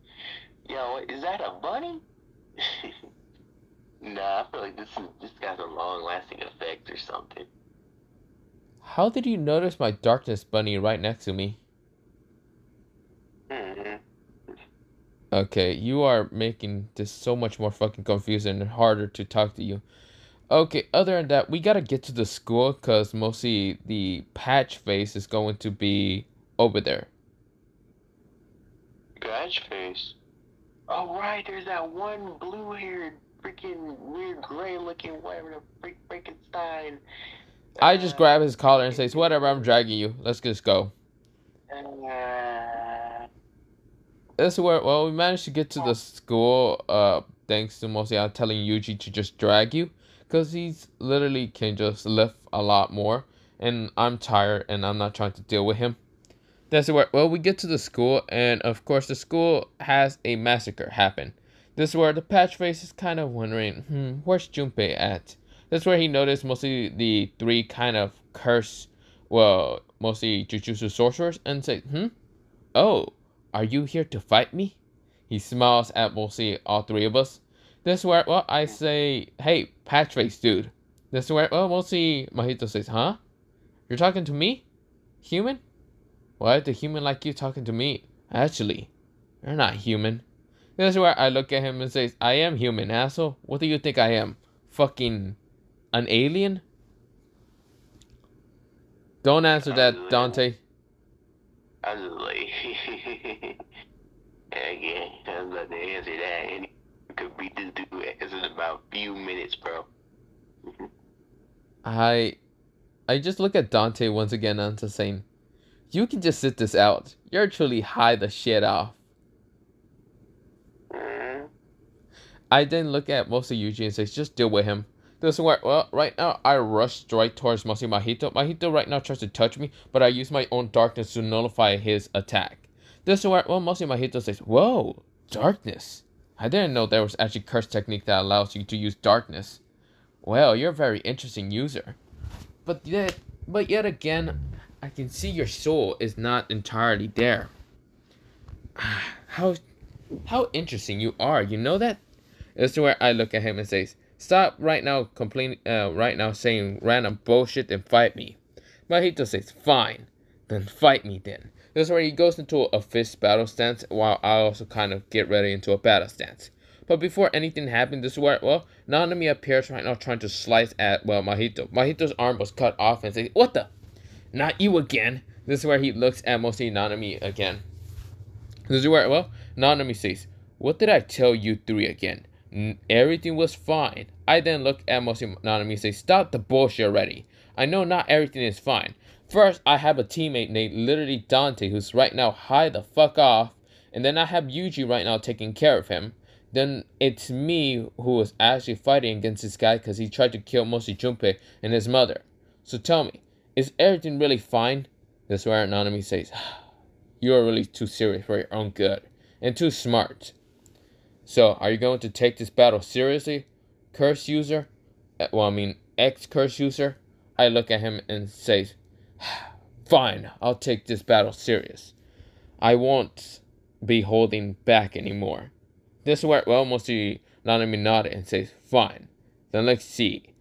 Yo, is that a bunny? Nah, I feel like this got a long lasting effect or something. How did you notice my darkness bunny right next to me? Mm-hmm. Okay, you are making this so much more fucking confusing and harder to talk to you. Okay, other than that, we gotta get to the school because mostly the patch face is going to be over there. Patch face. Oh, right, there's that one blue-haired, freaking weird gray-looking whatever the freak Frankenstein. I just grab his collar and says, whatever, I'm dragging you. Let's just go. This is where, well, we managed to get to the school, thanks to mostly I'm telling Yuji to just drag you. Because he's literally can just lift a lot more. And I'm tired and I'm not trying to deal with him. That's where, well, we get to the school, and of course, the school has a massacre happen. This is where the patch face is kind of wondering, where's Junpei at? That's where he noticed mostly the three kind of curse, well, mostly Jujutsu sorcerers, and say, oh, are you here to fight me? He smiles at mostly all three of us. This is where, well, I say, hey, patch face dude. This is where, well, mostly Mahito says, huh? You're talking to me? Human? Why is a human like you talking to me? Actually, you're not human. This is where I look at him and say, I am human, asshole. What do you think I am? Fucking an alien? Don't answer that, Dontae. I was just like, again, I'm about to answer that. And you could beat this dude in about a few minutes, bro. I just look at Dontae once again and just saying, you can just sit this out. You're truly high the shit off. I then look at mostly Yuji and says, just deal with him. Doesn't work. Well, right now, I rush right towards mostly Mahito. Mahito right now tries to touch me, but I use my own darkness to nullify his attack. Doesn't work. Well, mostly Mahito says, whoa, darkness. I didn't know there was actually curse technique that allows you to use darkness. Well, you're a very interesting user. But yet again, I can see your soul is not entirely there. How interesting you are. You know that? This is where I look at him and says, stop right now saying random bullshit and fight me. Mahito says, fine. Then fight me then. This is where he goes into a fist battle stance while I also kind of get ready into a battle stance. But before anything happened, this is where, well, Nanami appears right now trying to slice at, well, Mahito. Mahito's arm was cut off and says, what the? Not you again. This is where he looks at mostly Nanami again. This is where, well, Nanami says, what did I tell you three again? Everything was fine. I then look at mostly Nanami and say, stop the bullshit already. I know not everything is fine. First, I have a teammate named literally Dontae who's right now high the fuck off. And then I have Yuji right now taking care of him. Then it's me who is actually fighting against this guy because he tried to kill mostly Junpei and his mother. So tell me, is everything really fine? This is where Nanami says, you are really too serious for your own good. And too smart. So, are you going to take this battle seriously? Curse user? Well, I mean, ex-curse user? I look at him and say, fine, I'll take this battle serious. I won't be holding back anymore. This is where, well, mostly Nanami nodded and says, fine. Then let's see.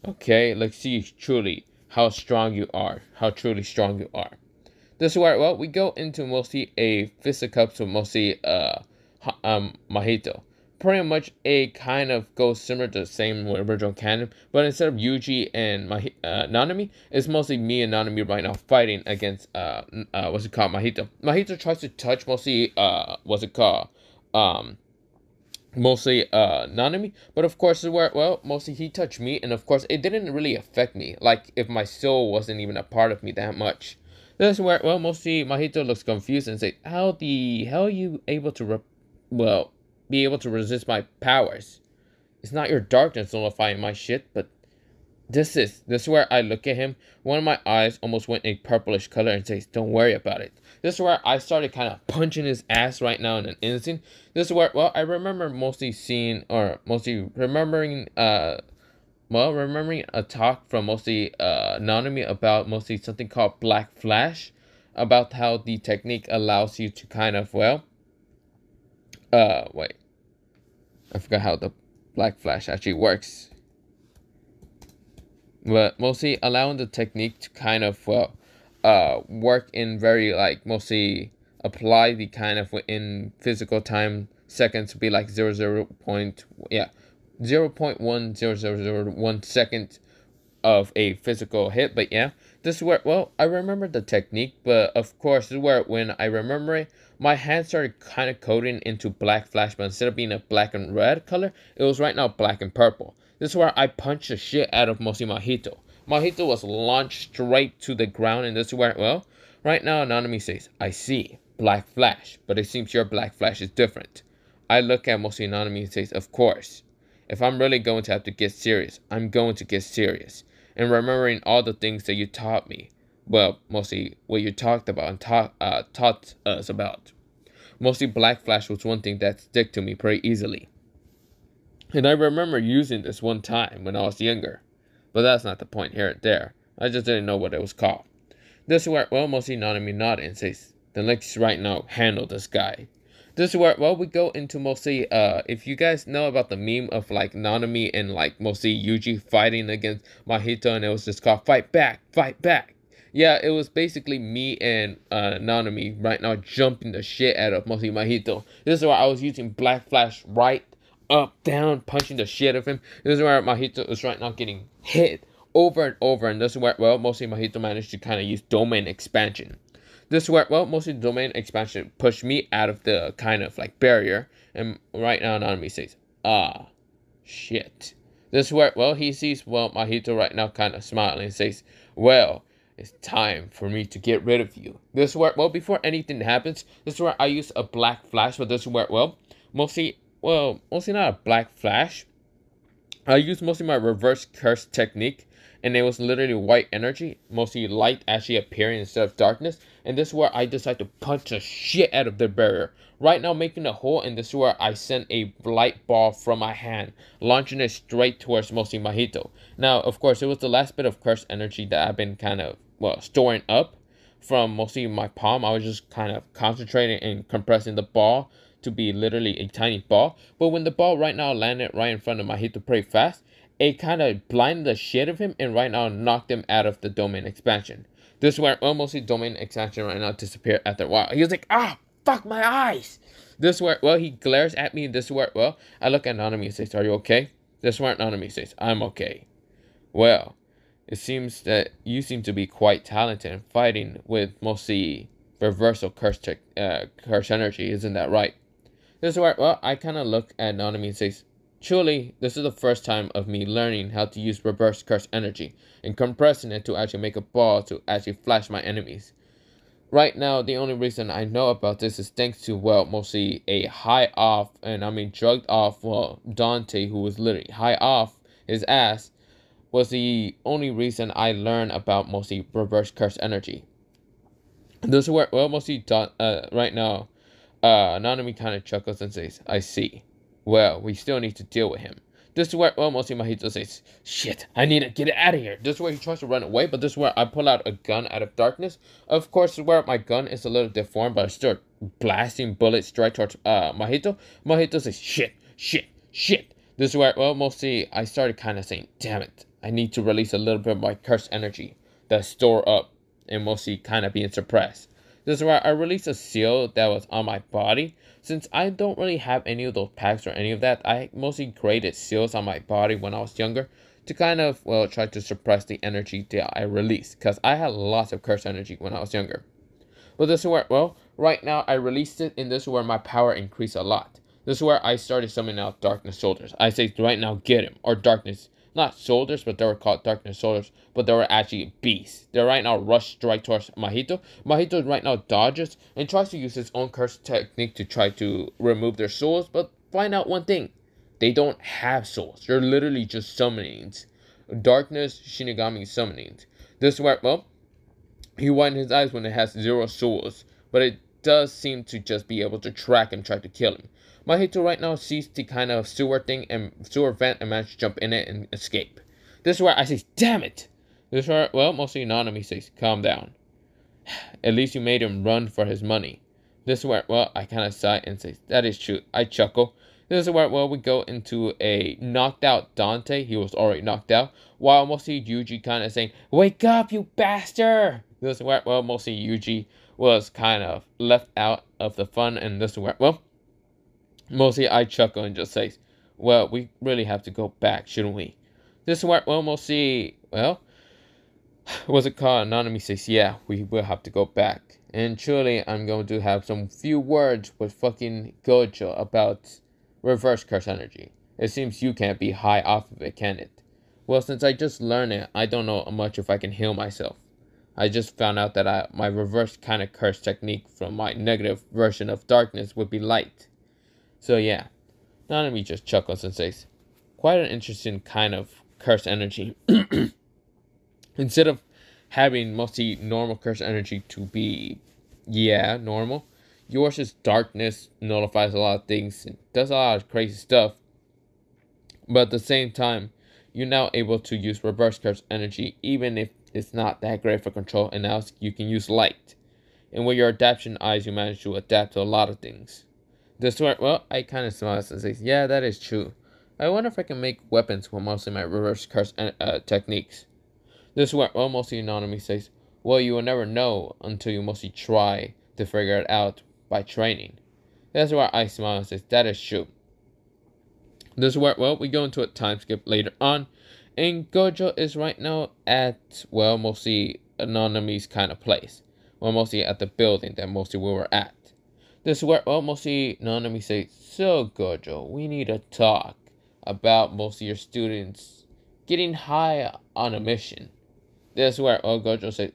Okay, let's see truly how strong you are. How truly strong you are. This is where, well, we go into mostly a fisticuffs with mostly Mahito. pretty much it kind of goes similar to the same original canon, but instead of Yuji and Nanami, it's mostly me and Nanami right now fighting against what's it called, Mahito. Mahito tries to touch mostly what's it called, um mostly Nanami, but of course where, well, mostly he touched me, and of course it didn't really affect me, like if my soul wasn't even a part of me that much. This is where, well, mostly Mahito looks confused and say, how the hell are you able to well, be able to resist my powers? It's not your darkness nullifying my shit, but this is where I look at him. One of my eyes almost went a purplish color and says, don't worry about it. This is where I started kind of punching his ass right now in an instant. This is where, well, I remember mostly seeing, or mostly remembering, remembering a talk from mostly Nanami about mostly something called Black Flash, about how the technique allows you to kind of, well, wait, I forgot how the Black Flash actually works. But mostly allowing the technique to kind of, well, work in very, like, mostly apply the kind of in physical time seconds to be like 0.10001 second of a physical hit. But yeah, this is where, well, I remember the technique, but of course this is where when I remember it, my hand started kind of coding into Black Flash, but instead of being a black and red color, it was right now black and purple. This is where I punched the shit out of mostly Mahito. Mahito was launched straight to the ground, and this is where, well, right now Anonymous says, I see, Black Flash, but it seems your Black Flash is different. I look at mostly Anonymous and says, of course. If I'm really going to have to get serious, I'm going to get serious. And remembering all the things that you taught me, well, mostly what you talked about and taught us about. Mostly Black Flash was one thing that stick to me pretty easily. And I remember using this one time when I was younger. But that's not the point here and there. I just didn't know what it was called. This is where, well, mostly Nanami nodded and says, then let's right now handle this guy. This is where, well, we go into mostly, if you guys know about the meme of, like, Nanami and, like, mostly Yuji fighting against Mahito, and it was just called, fight back, fight back. Yeah, it was basically me and Nanami right now jumping the shit out of mostly Mahito. This is where I was using Black Flash right, up, down, punching the shit out of him. This is where Mahito is right now getting hit over and over, and this is where, well, mostly Mahito managed to kind of use domain expansion. This is where, well, mostly domain expansion pushed me out of the kind of like barrier, and right now Nanami says, ah, shit. This is where, well, he sees, well, Mahito right now kind of smiling and says, well, it's time for me to get rid of you. This is where, well, before anything happens, this is where I use a Black Flash, but this is where, well, mostly not a Black Flash. I use mostly my reverse curse technique, and it was literally white energy, mostly light actually appearing instead of darkness. And this is where I decide to punch the shit out of the barrier, right now making a hole. And this is where I send a light ball from my hand, launching it straight towards mostly Mahito. Now, of course, it was the last bit of curse energy that I've been kind of, well, storing up from mostly my palm. I was just kind of concentrating and compressing the ball to be literally a tiny ball. But when the ball right now landed right in front of Mahito pretty fast, it kind of blinded the shit of him and right now knocked him out of the domain expansion. This is where, well, mostly domain expansion right now disappeared after a while. He was like, ah, fuck my eyes. This is where, well, he glares at me. This is where, well, I look at Nanami and says, are you okay? This is where Nanami says, I'm okay. Well, it seems that you seem to be quite talented in fighting with mostly reversal curse energy. Isn't that right? This is where, well, I kind of look at Nanami and says, truly, this is the first time of me learning how to use reverse curse energy and compressing it to actually make a ball to actually flash my enemies. Right now, the only reason I know about this is thanks to, well, mostly a high off, and I mean drugged off, well, Dontae, who was literally high off his ass, was the only reason I learned about mostly reverse curse energy. This is where, well, mostly right now, Nanami kind of chuckles and says, I see. Well, we still need to deal with him. This is where, well, mostly Mahito says, shit, I need to get it out of here. This is where he tries to run away, but this is where I pull out a gun out of darkness. Of course, this is where my gun is a little deformed, but I start blasting bullets straight towards Mahito. Mahito says, shit, shit, shit. This is where, well, mostly I started kind of saying, damn it, I need to release a little bit of my cursed energy that's stored up and mostly kind of being suppressed. This is where I released a seal that was on my body. Since I don't really have any of those packs or any of that, I mostly created seals on my body when I was younger to kind of, well, try to suppress the energy that I released. Because I had lots of curse energy when I was younger. But this is where, well, right now I released it, and this is where my power increased a lot. This is where I started summoning out Darkness Soldiers. I say right now, get him. Or Darkness, not Soldiers, but they were called Darkness Soldiers, but they were actually beasts. They're right now rush strike towards Mahito. Mahito right now dodges and tries to use his own curse technique to try to remove their souls, but find out one thing. They don't have souls. They're literally just summonings. Darkness Shinigami summonings. This is where, well, he widened his eyes when it has 0 souls, but it does seem to just be able to track and try to kill him. Mahito right now sees the kind of sewer thing and sewer vent and manages to jump in it and escape. This is where I say, damn it! This is where, well, mostly Nanami says, calm down. At least you made him run for his money. This is where, well, I kind of sigh and say, that is true. I chuckle. This is where, well, we go into a knocked out Dontae. He was already knocked out. While mostly Yuji kind of saying, wake up, you bastard! This is where, well, mostly Yuji was kind of left out of the fun. And this is where, well, mostly I chuckle and just say, well, we really have to go back, shouldn't we? This is where, well, mostly, well, what's it called? Anonymous says, yeah, we will have to go back. And truly, I'm going to have some few words with fucking Gojo about reverse curse energy. It seems you can't be high off of it, can it? Well, since I just learned it, I don't know much if I can heal myself. I just found out that my reverse kind of curse technique from my negative version of darkness would be light. So yeah, Nanami just chuckles and says, quite an interesting kind of curse energy. Instead of having mostly normal curse energy to be, yeah, normal, yours is darkness, nullifies a lot of things, and does a lot of crazy stuff. But at the same time, you're now able to use reverse curse energy, even if it's not that great for control, and now you can use light. And with your adaptation eyes, you manage to adapt to a lot of things. This way, well, I kind of smile and say, yeah, that is true. I wonder if I can make weapons with mostly my reverse curse techniques. This is where, well, mostly Anonymous says, well, you will never know until you mostly try to figure it out by training. That's where I smile and says, that is true. This is where, well, we go into a time skip later on, and Gojo is right now at, well, mostly Anonymous kind of place. Well, mostly at the building that mostly we were at. This is where, well, mostly Anonymous says, so Gojo, we need to talk about mostly your students getting high on a mission. This is where, oh, Gojo says,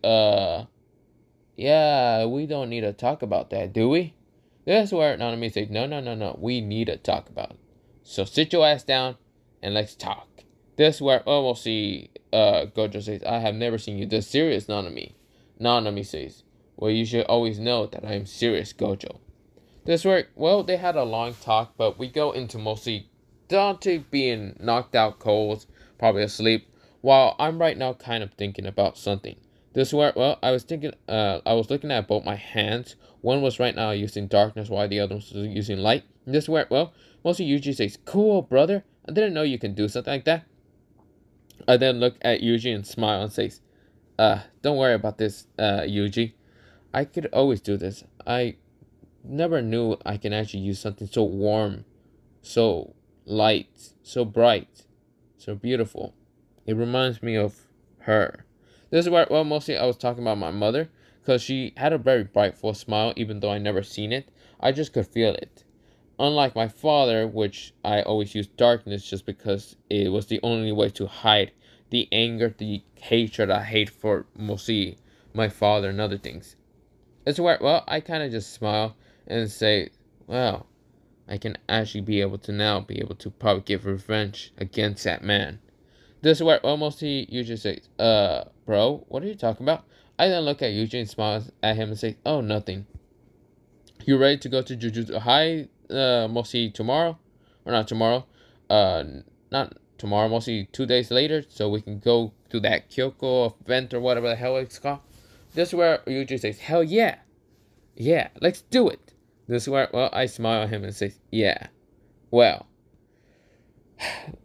yeah, we don't need to talk about that, do we? This is where Nanami says, no, we need to talk about it. So sit your ass down and let's talk. This is where, oh, we'll see, Gojo says, I have never seen you this serious, Nanami. Nanami says, well, you should always know that I am serious, Gojo. This is where, well, they had a long talk, but we go into mostly Dontae being knocked out cold, probably asleep, while I'm right now kind of thinking about something. This is where, well, I was looking at both my hands. One was right now using darkness, while the other was using light. And this is where, well, mostly Yuji says, cool, brother. I didn't know you can do something like that. I then look at Yuji and smile and says, don't worry about this, Yuji. I could always do this. I never knew I can actually use something so warm, so light, so bright, so beautiful. It reminds me of her. This is where, well, mostly I was talking about my mother, because she had a very bright, full smile, even though I never seen it. I just could feel it. Unlike my father, which I always used darkness just because it was the only way to hide the anger, the hatred I hate for mostly my father and other things. It's where, well, I kind of just smile and say, well, I can actually be able to probably give revenge against that man. This is where, well, mostly Yuji says, bro, what are you talking about? I then look at Yuji and smile at him and say, oh, nothing. You ready to go to Jujutsu High, mostly tomorrow? Or not tomorrow, not tomorrow, mostly 2 days later, so we can go to that Kyoko event or whatever the hell it's called. This is where Yuji says, hell yeah. Yeah, let's do it. This is where, well, I smile at him and say, yeah. Well,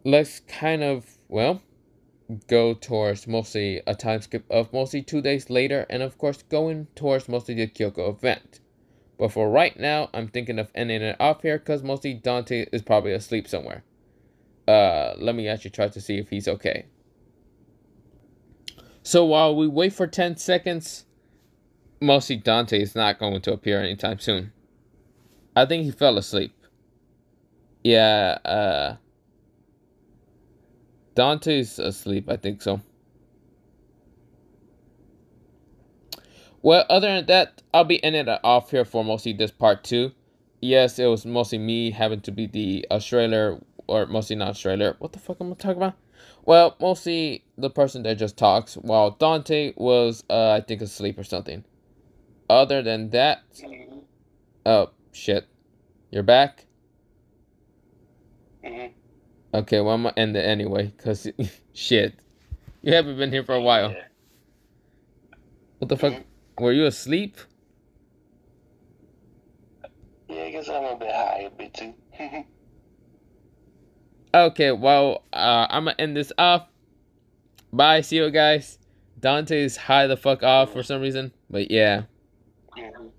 let's kind of, well, go towards mostly a time skip of mostly 2 days later, and of course going towards mostly the Kyoko event. But for right now, I'm thinking of ending it off here because mostly Dontae is probably asleep somewhere. Let me actually try to see if he's okay. So while we wait for 10 seconds, mostly Dontae is not going to appear anytime soon. I think he fell asleep. Yeah, Dante's asleep, I think so. Well, other than that, I'll be ending it off here for mostly this part 2. Yes, it was mostly me having to be the Australian, or mostly not Australian. What the fuck am I talking about? Well, mostly the person that just talks, while Dante was, I think, asleep or something. Other than that, oh, shit. You're back? Mm-hmm. Okay, well, I'm gonna end it anyway, because, shit. You haven't been here for a while. Yeah. What the fuck? Were you asleep? Yeah, I guess I'm a bit high a bit too. Okay, well, I'm gonna end this off. Bye, see you guys. Dante's high the fuck off for some reason, but yeah. Mhm.